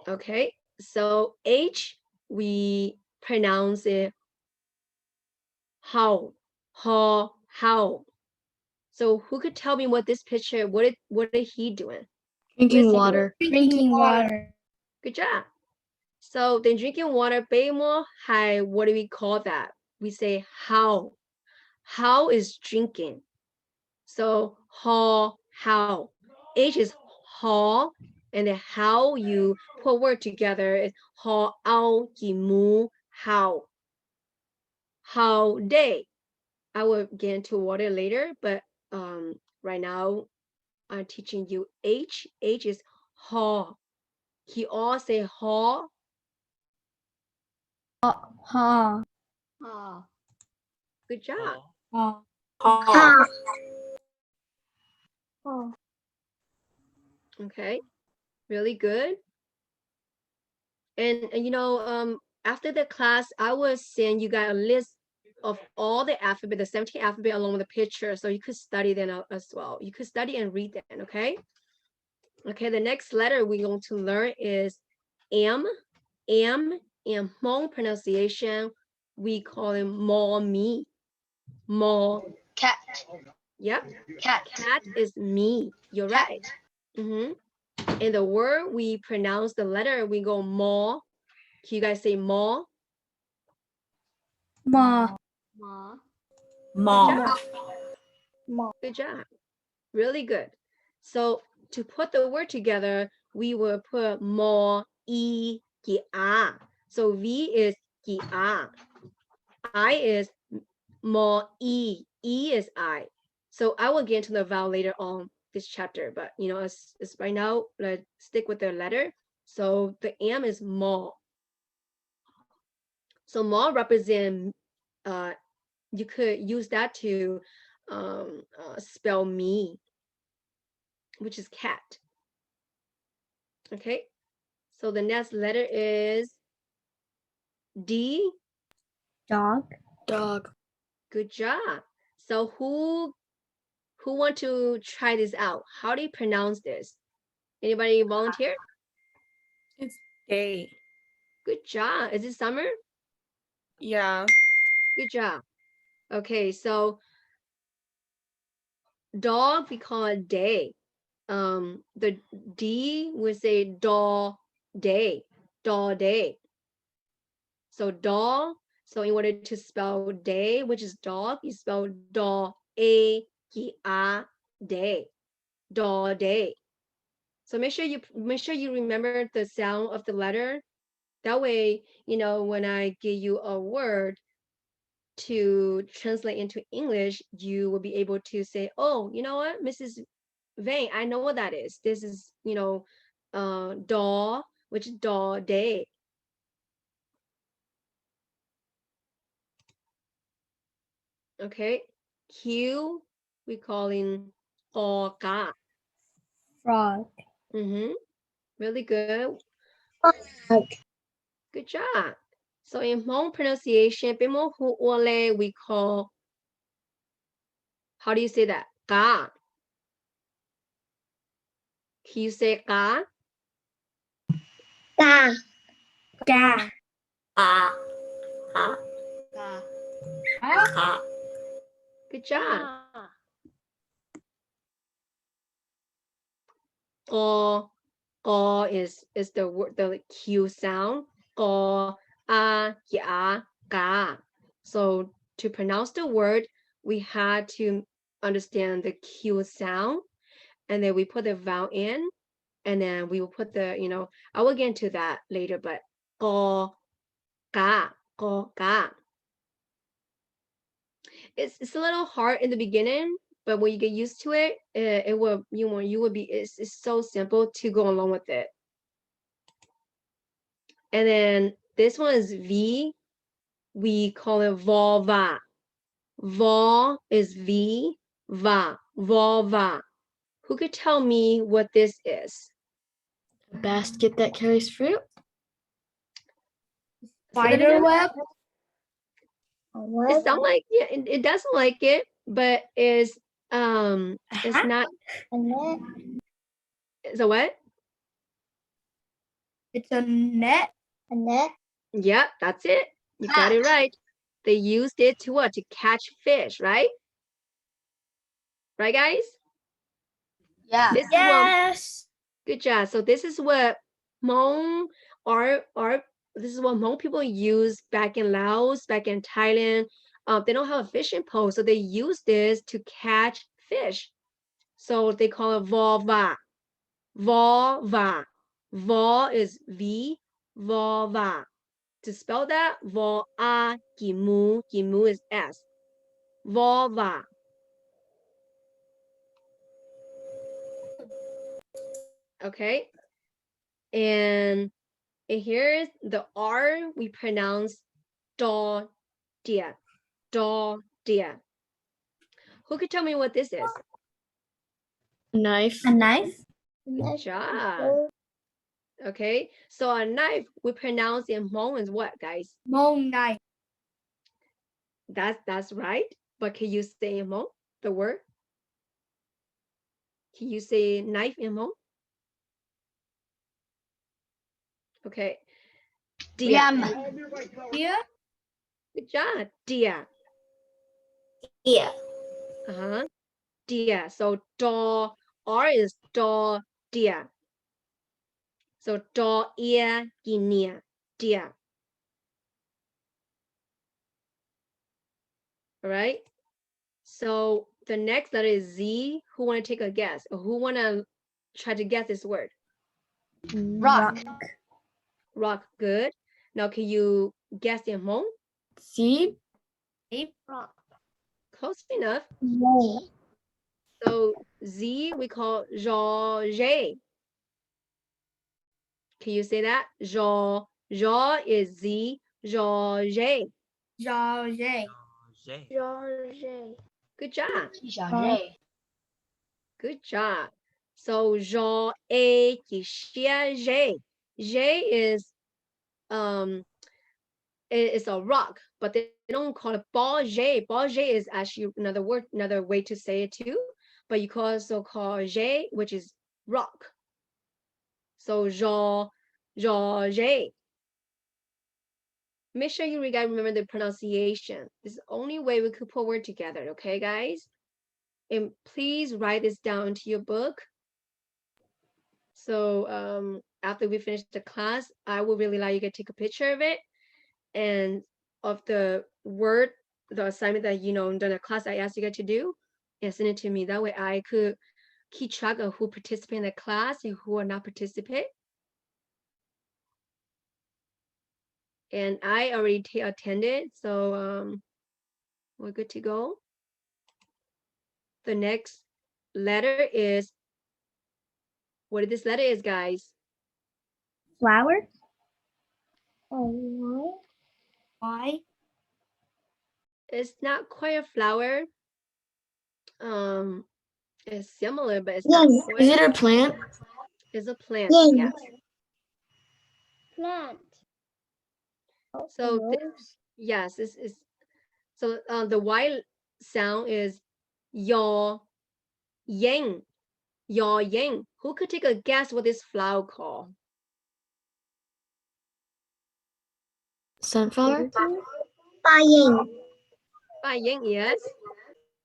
Okay, so H, we pronounce it how, how. So who could tell me what this picture, what is he doing? Drinking he water. Drinking water. Good job. So then drinking water, Baymo, hi, what do we call that? We say how. How is drinking. So how. H is how, and then how you put word together is how ao mu how. How day. I will get into water later, but right now I'm teaching you H. H is how. He all say how. Ha. Good job. Ha. Okay, really good. And you know, after the class, I will send you guys a list of all the alphabet, the 17 alphabet along with the picture, so you could study them as well. You could study and read them, okay? Okay, the next letter we're going to learn is M. M in Hmong pronunciation, we call it mo me. Mo. Cat. Yep. Cat. Cat is me. You're right. In the word, we pronounce the letter, we go mo. Can you guys say mo? Ma. Ma. Ma. Good job. Really good. So to put the word together, we will put mo, e, ki, a. So V is ki, a. I is mo, e. E is I. So I will get into the vowel later on this chapter, but you know, as right now, let's stick with the letter. So the M is mo. So mo represent, you could use that to spell me, which is cat. Okay, so the next letter is D. Dog. Dog. Good job. So who want to try this out? How do you pronounce this? Anybody volunteer? It's day. Good job. Is it summer? Yeah. Good job. Okay, so dog, we call it day. The D we say dog day. Dog day. So dog. So in order to spell day, which is dog, you spell dog a ki a day. Dog day. So make sure you remember the sound of the letter. That way, you know, when I give you a word to translate into English, you will be able to say, oh, you know what, Mrs. Vane, I know what that is. This is, you know, dog, which is dog day. Okay, Q, we call in oga. Frog. Really good. Frog. Good job. So in Hmong pronunciation, we call, how do you say that? Ga. Can you say ga? Ga. Ga. Good job. Go is the word, the Q sound. Go, ya, ga. So to pronounce the word, we had to understand the Q sound, and then we put the vowel in, and then we will put the, you know, I will get into that later, but go, ga. It's a little hard in the beginning, but when you get used to it, it will, you will be, it's so simple to go along with it. And then this one is V. We call it vulva. Vol is V, va, vulva. Who could tell me what this is? A basket that carries fruit. Spider web. It sounds like, yeah, it doesn't like it, but it's not. It's a what? It's a net. A net. Yeah, that's it. You got it right. They used it to what? To catch fish, right? Right, guys? Yeah. This is Yes. good job. So this is what Hmong this is what Hmong people use back in Laos, back in Thailand. They don't have a fishing pole, so they use this to catch fish. So they call it vova. Vova. Vo is V, vova. To spell that, vo a gimu. Gimu is S. Vova. Okay. And here is the R we pronounce do dia. Do dia. Who could tell me what this is? Knife. A knife. Good job. Okay, so a knife we pronounce in Hmong as what, guys? Hmong knife. That's right. But can you say in Hmong the word? Can you say knife in Hmong? Okay. Dia. Dia. Good job. Dia. Dia. Dia. So do R is do dia. So do ia ginia. Dia. All right. So the next letter is Z. Who want to take a guess? Or who want to try to guess this word? Rock. Rock. Good. Now can you guess in Hmong? Sheep. Rock. Close enough. Yeah. So Z we call George. Can you say that? Jo is Z. George. George. George. Good job. George. Good job. So Jo A J. J is it's a rock, but they don't call it ball J. Ball J is actually another word, another way to say it too. But you can also call J, which is rock. So J. Make sure you guys remember the pronunciation. This is the only way we could put word together, okay, guys? And please write this down into your book. So after we finish the class, I would really like you to take a picture of it and of the word, the assignment that during the class I asked you guys to do, and send it to me. That way I could keep track of who participate in the class and who are not participate. And I already attended, so we're good to go. The next letter is, what this letter is, guys? Flower. Oh, Why? It's not quite a flower. It's similar, but it's yes. not quite. Is it a plant? It's a plant, Yes. yes. Plant. So yes, this is so the Y sound is yo yang. Yo yang. Who could take a guess what this flower called? Sunflower? Buying. Yang, yes.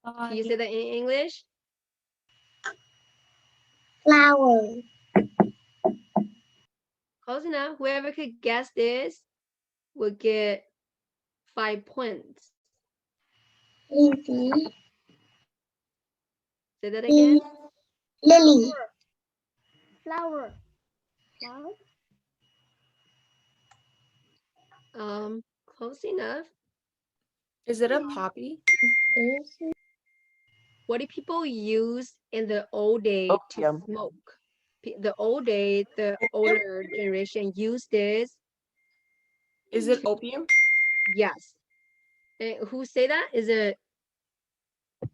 Can you say that in English? Flower. Close enough. Whoever could guess this will get 5 points. Lily. Say that again. Lily. Flower. Flower. Close enough. Is it a poppy? What do people use in the old day to smoke? The old day, the older generation used this. Is it opium? Yes. And who say that? Is it?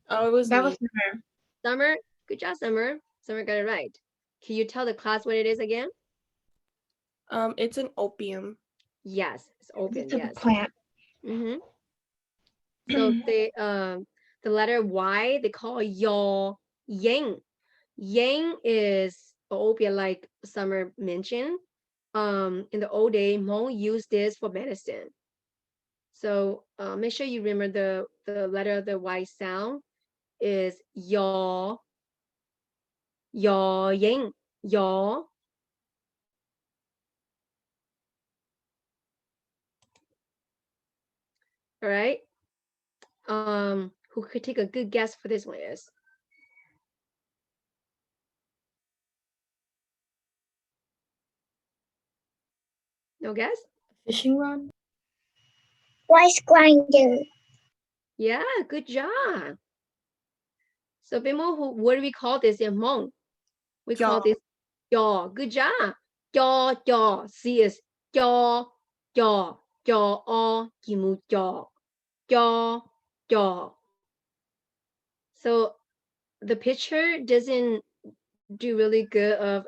Oh, it was That me. was Summer. Summer? Good job, Summer. Summer got it right. Can you tell the class what it is again? It's an opium. Yes, it's open. It's a Yes. plant. So the letter Y they call yo yang. Yang is opium, like Summer mentioned. in the old day, Hmong used this for medicine. So make sure you remember the letter of the Y sound is yaw, yaw, yang, yaw. All right. Who could take a good guess for this one is? No guess? Fishing rod? Rice grinder. Yeah, good job. So Bimo, what do we call this in Hmong? We call this yaw. Good job. Yaw, yaw. C is yaw, yaw, yaw, all, gimu, yaw, yaw, yaw. So the picture doesn't do really good of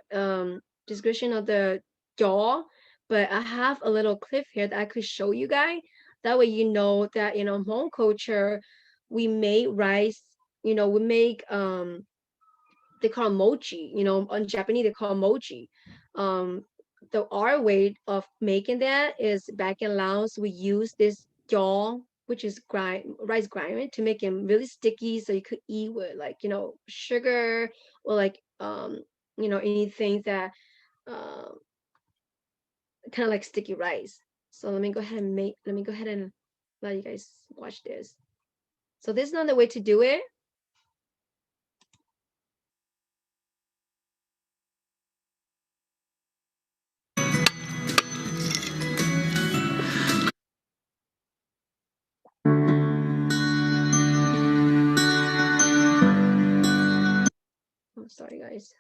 description of the jaw, but I have a little clip here that I could show you guys. That way you know that in our Hmong culture, we make rice, we make they call it mochi, on Japanese they call it mochi. Our way of making that is back in Laos, we use this jaw, which is rice grinder, to make it really sticky so you could eat with sugar or anything that kind of like sticky rice. So let me go ahead and let you guys watch this. So this is not the way to do it. I'm sorry, guys.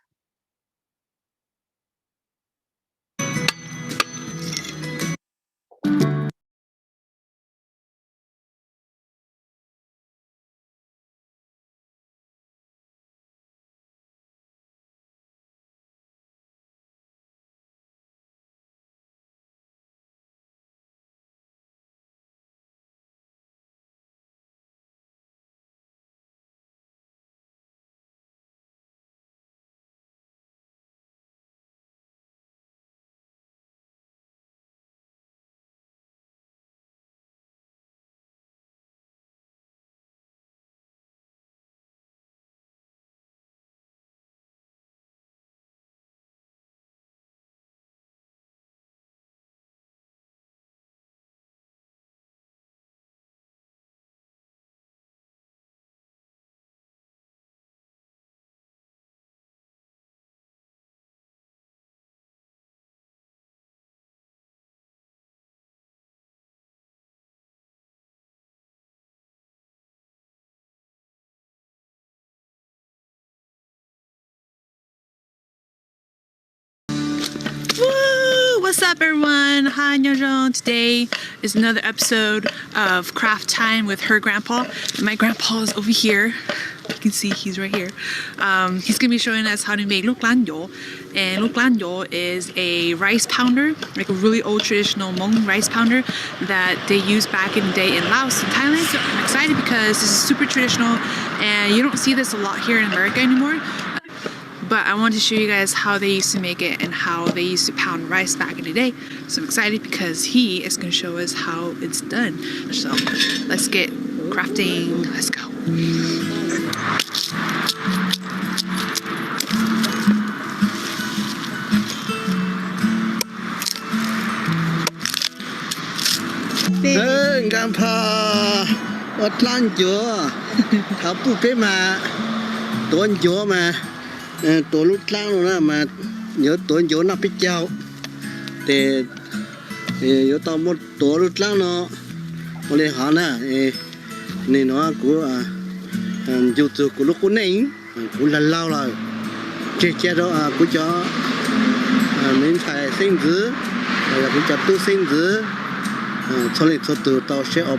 Woo! What's up, everyone? Hi, Nyojong. Today is another episode of Craft Time with her grandpa. And my grandpa is over here. You can see he's right here. He's gonna be showing us how to make luk lan yo. And luk lan yo is a rice pounder, like a really old traditional Hmong rice pounder that they used back in the day in Laos and Thailand. So I'm excited because this is super traditional and you don't see this a lot here in America anymore. But I wanted to show you guys how they used to make it and how they used to pound rice back in the day. So I'm excited because he is going to show us how it's done. So let's get crafting. Let's go. Grandpa, what land you? How to pay my don't you, ma? Tôi lúc lang rồi mà nhớ tôi nhớ nó biết chào thì nhớ tao một tôi lúc lang nó một lần họ nè nên nó của dù từ của lúc của này của lần lâu rồi chơi đó của cho mình phải sinh dữ rồi của cho tôi sinh dữ cho nên cho từ tao sẽ học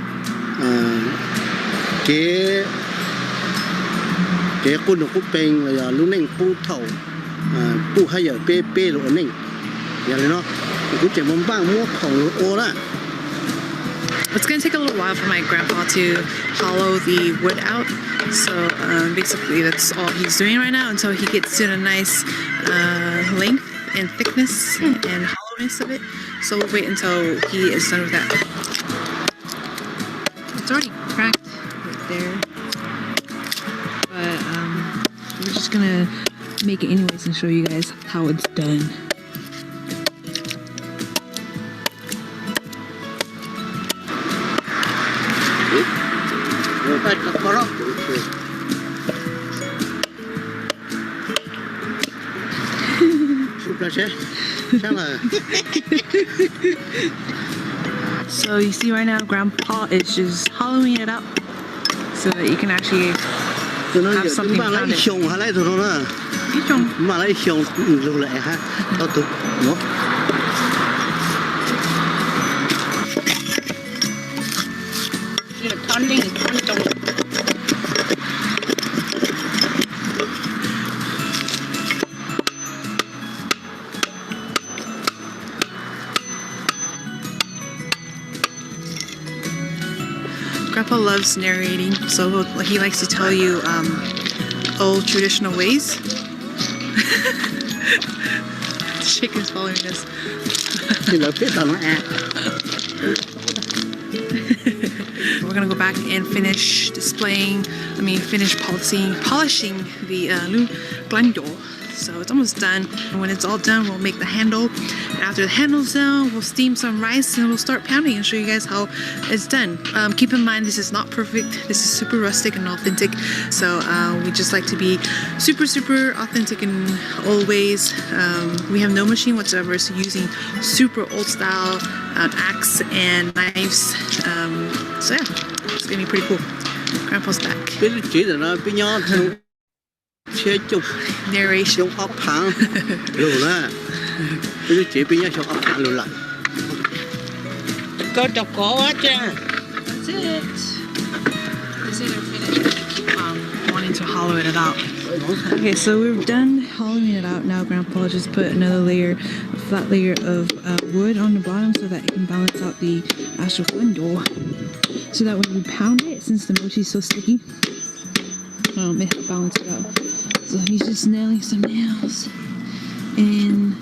cái quân nó cũng bên là lúc này bu thầu bu hay giờ bê rồi này giờ nó cũng chỉ mong bang mua khẩu ô đó. It's going to take a little while for my grandpa to hollow the wood out. So basically that's all he's doing right now until he gets to a nice length and thickness and hollow softness of it. So we'll wait until he is done with that. It's already cracked right there. But we're just gonna make it anyways and show you guys how it's done. So you see right now Grandpa is just hollowing it up so that you can actually have something pounded. Grandpa loves narrating, so he likes to tell you old traditional ways. The chicken's following us. We're gonna go back and finish polishing the glando. So it's almost done. And when it's all done, we'll make the handle. And after the handle's done, we'll steam some rice and we'll start pounding and show you guys how it's done. Keep in mind, this is not perfect. This is super rustic and authentic. So we just like to be super, super authentic in old ways. We have no machine whatsoever, so using super old style axe and knives. So yeah, it's gonna be pretty cool. Grandpa's back. Narration. That's it. They say they're finished, but they keep wanting to hollow it out. Okay, so we're done hollowing it out. Now Grandpa just put another layer, a flat layer of wood on the bottom so that it can balance out the actual window. So that when we pound it, since the mochi is so sticky, it helps balance it out. So he's just nailing some nails. And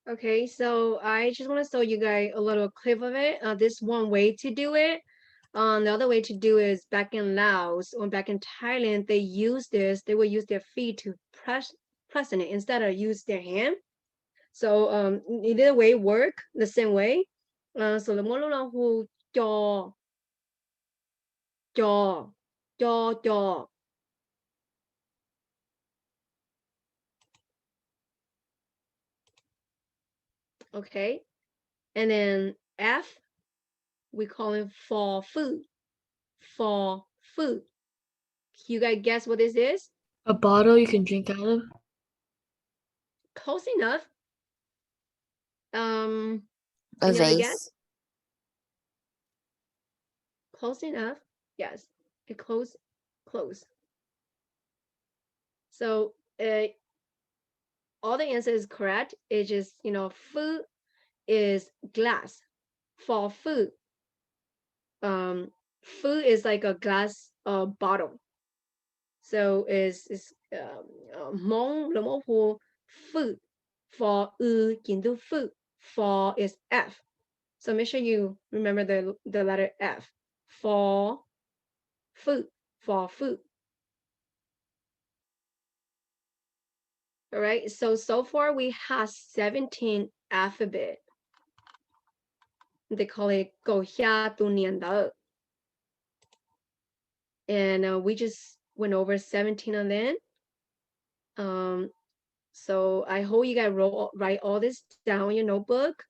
Okay, so I just want to show you guys a little clip of it. This one way to do it. The other way to do is back in Laos or back in Thailand, they use this. They will use their feet to press in it instead of use their hand. So either way work the same way. So the molo hu jaw jaw jaw jaw. Okay, and then F, we call it for food. For food. You guys guess what this is? A bottle you can drink out of? Close enough. A Any other vase. guess? Close enough. Yes, it close. So all the answer is correct. It's just, food is glass. For food, food is like a glass bottle. So is Hmong là một hồ phụ for into phụ for is F. So make sure you remember the letter F for food, for food. All right, so far we have 17 alphabet. They call it 狗下读念的. And we just went over 17 of them. So I hope you guys write all this down in your notebook.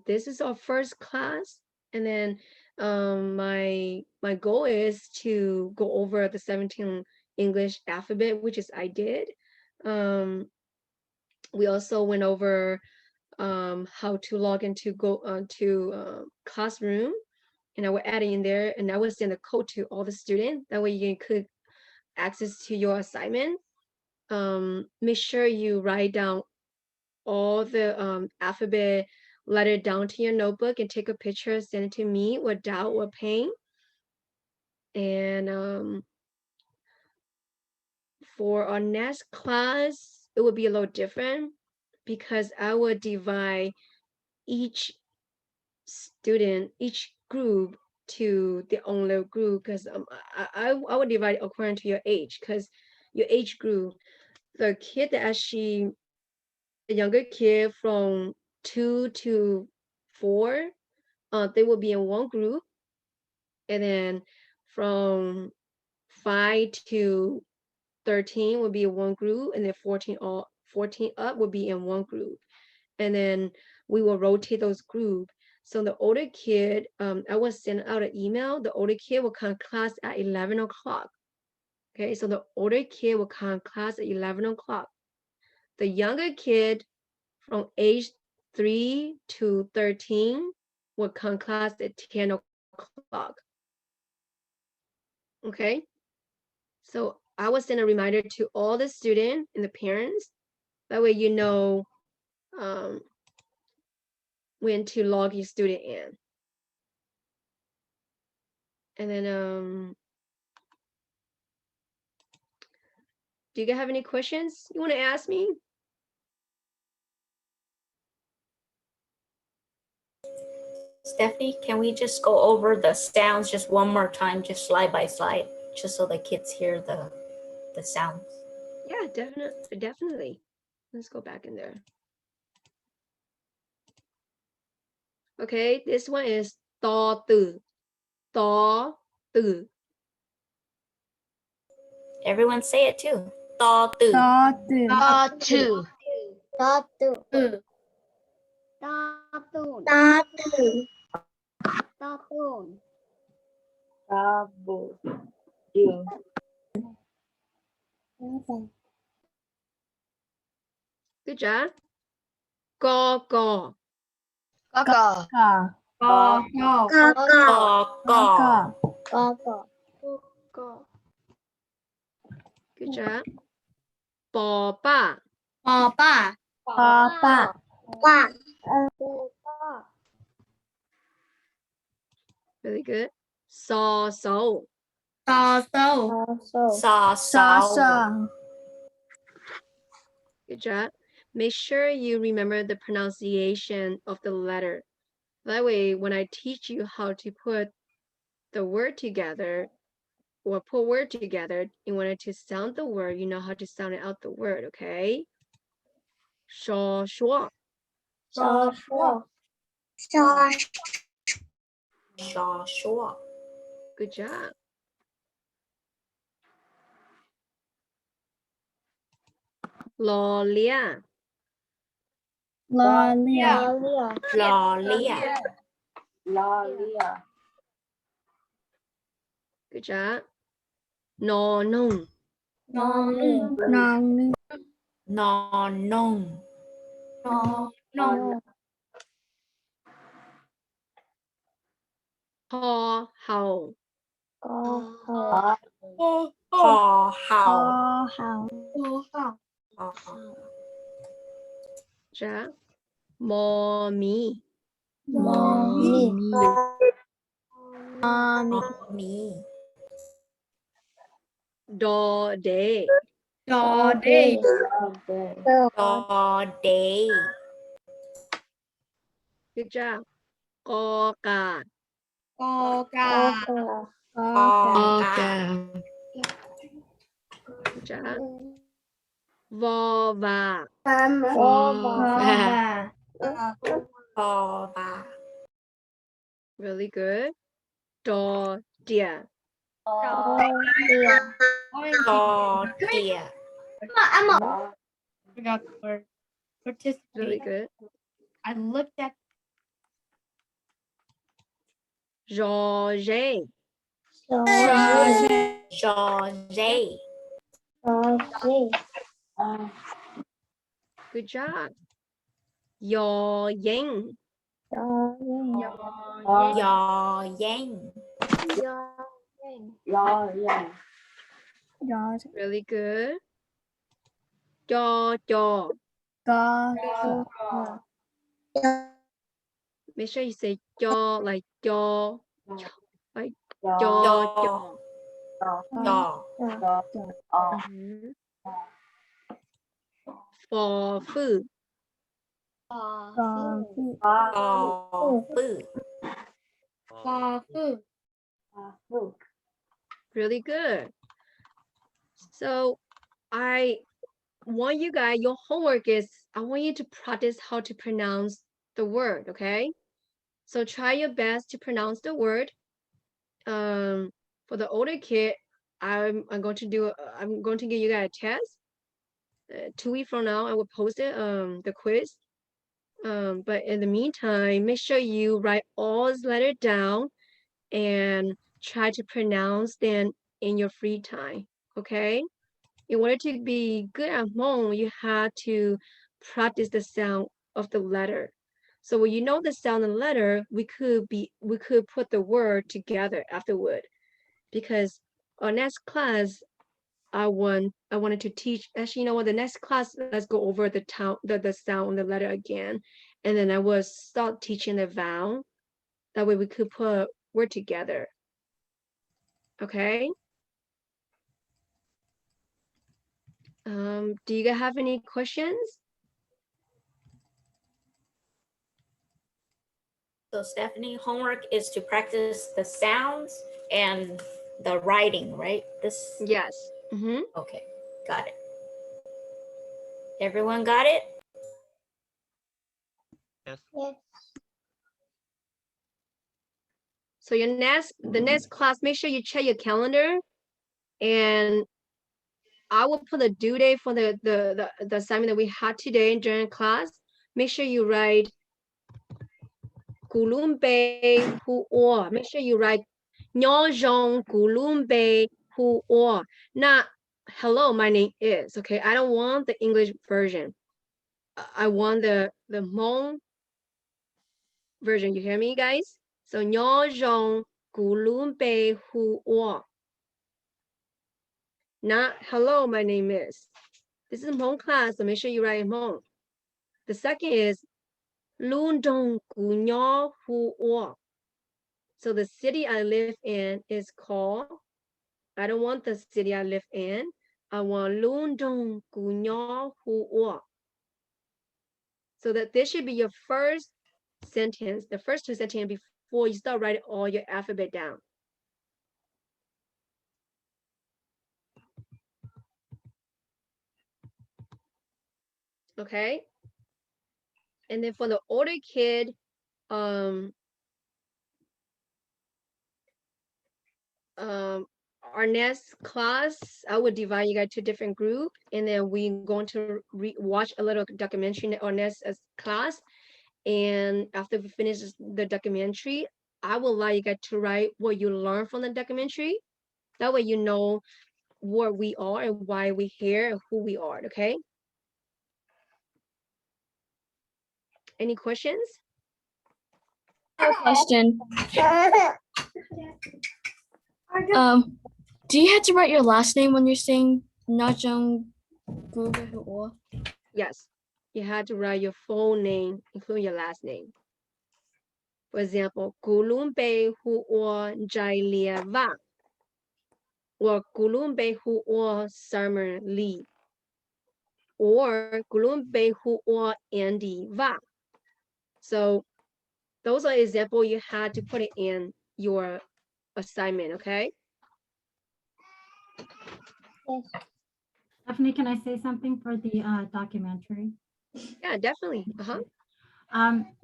This is our first class, and then my goal is to go over the 17 English alphabet, which is I did. We also went over how to log into classroom, and I will add in there, and I will send a code to all the students. That way you could access to your assignment. Make sure you write down all the alphabet letter down to your notebook and take a picture, send it to me without or pain. And for our next class, it will be a little different because I will divide each student, each group to their own little group, because I would divide according to your age, because your age group, the kid that actually, the younger kid from 2 to 4, they will be in one group, and then from 5 to 13 will be in one group, and then 14 up will be in one group, and then we will rotate those groups. So the older kid, I will send out an email. The older kid will come to class at 11 o'clock. Okay, so the older kid will come to class at 11 o'clock. The younger kid from age 3 to 13 will come to class at 10 o'clock. Okay, so I will send a reminder to all the students and the parents. That way you know when to log your student in. And then do you guys have any questions you want to ask me? Stephanie, can we just go over the sounds just one more time, just slide by slide, just so the kids hear the sounds? Yeah, definitely. Let's go back in there. Okay, this one is to từ. To từ. Everyone say it too. To từ. To từ. To từ. Good job. Go. Go. Good job. Bò ba. Really good. So. Good job. Make sure you remember the pronunciation of the letter. That way, when I teach you how to put the word together or put word together, in order to sound the word, you know how to sound out the word, okay? Shua. Good job. Lo lia. Good job. No nung. Ho how. Ja. Mommy. Me. Do day. Day. Day. Good job. Ko ka. Good job. Vo va. Really good. Do dia. Dear. Forgot the word. Participate. Really good. I looked at George. George. Good job. Yo ying. Yo yang. Really good. Yo. Make sure you say yo like yo. Like yo. Mhm. For food. Really good. So I want you guys, your homework is, I want you to practice how to pronounce the word, okay? So try your best to pronounce the word. For the older kid, I'm going to give you guys a test. 2 weeks from now, I will post it, the quiz. But in the meantime, make sure you write all these letters down and try to pronounce them in your free time, okay? In order to be good at Hmong, you have to practice the sound of the letter. So when you know the sound of the letter, we could put the word together afterward. Because our next class, I wanted to teach. Actually, you know what? The next class, let's go over the sound of the letter again, and then I will start teaching the vowel. That way we could put word together. Okay. Do you guys have any questions? So Stephanie, homework is to practice the sounds and the writing, right? Yes. Mm-hmm. Okay, got it. Everyone got it? Yes. So the next class, make sure you check your calendar, and I will put a due date for the assignment that we had today during class. Make sure you write Gulumbe Hu Or. Make sure you write Nyojong Gulumbe Hu Or. Not hello, my name is. Okay, I don't want the English version. I want the Hmong version. You hear me, guys? So Nyojong Gulumbe Hu Or. Not hello, my name is. This is Hmong class, so make sure you write Hmong. The second is Lundong Gunyo Hu Or. So the city I live in is called, I don't want the city I live in. I want Lundong Gunyo Hu Or. So that this should be your first sentence, the first 2 sentences before you start writing all your alphabet down. Okay. And then for the older kid, our next class, I would divide you guys to different group, and then we're going to watch a little documentary in our next class. And after we finish the documentary, I would like you guys to write what you learned from the documentary. That way you know where we are and why we're here and who we are, okay? Any questions? I have a question. Do you have to write your last name when you're saying Najong Google? Yes, you had to write your full name, including your last name. For example, kulum be huo jai lia va, or kulum be huo summer li, or kulum be huo Andy va. So those are examples you had to put it in your assignment, okay? Yes. Stephanie, can I say something for the documentary? Yeah, definitely.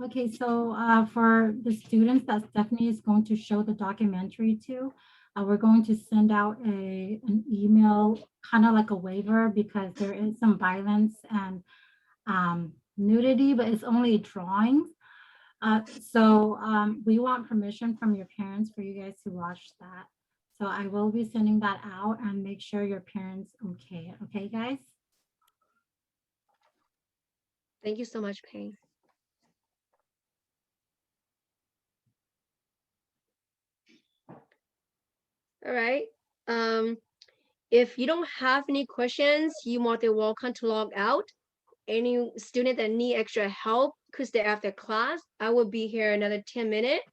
Okay, so for the students that Stephanie is going to show the documentary to, we're going to send out an email, kind of like a waiver, because there is some violence and nudity, but it's only drawings. So we want permission from your parents for you guys to watch that. So I will be sending that out, and make sure your parents okay. Okay, guys? Thank you so much, Pei. All right. If you don't have any questions, you more than welcome to log out. Any student that need extra help could stay after class. I will be here another 10 minutes.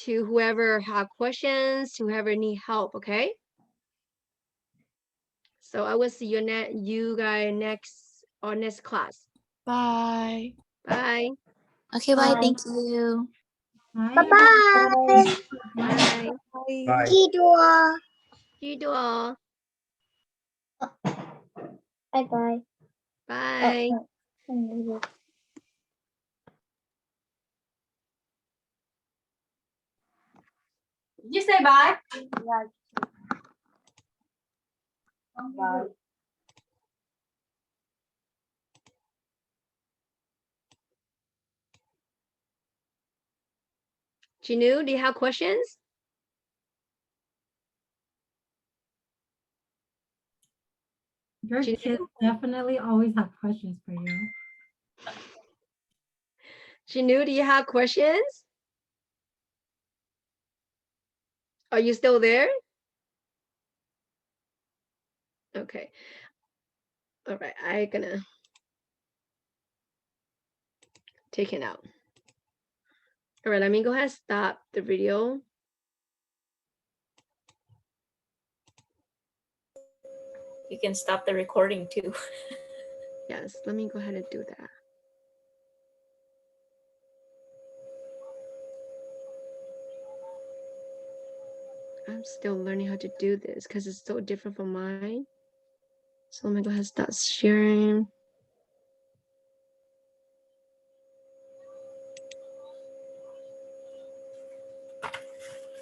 To whoever have questions, to whoever need help, okay? So I will see you guys next class. Bye. Bye. Okay, bye. Thank you. Bye-bye. Bye. Bye. Jiduo. Bye-bye. Bye. Did you say bye? Bye. Jinu, do you have questions? Your kids definitely always have questions for you. Jinu, do you have questions? Are you still there? Okay. All right, I'm gonna take it out. All right, let me go ahead and stop the video. You can stop the recording too. Yes, let me go ahead and do that. I'm still learning how to do this because it's so different from mine. So let me go ahead and start sharing.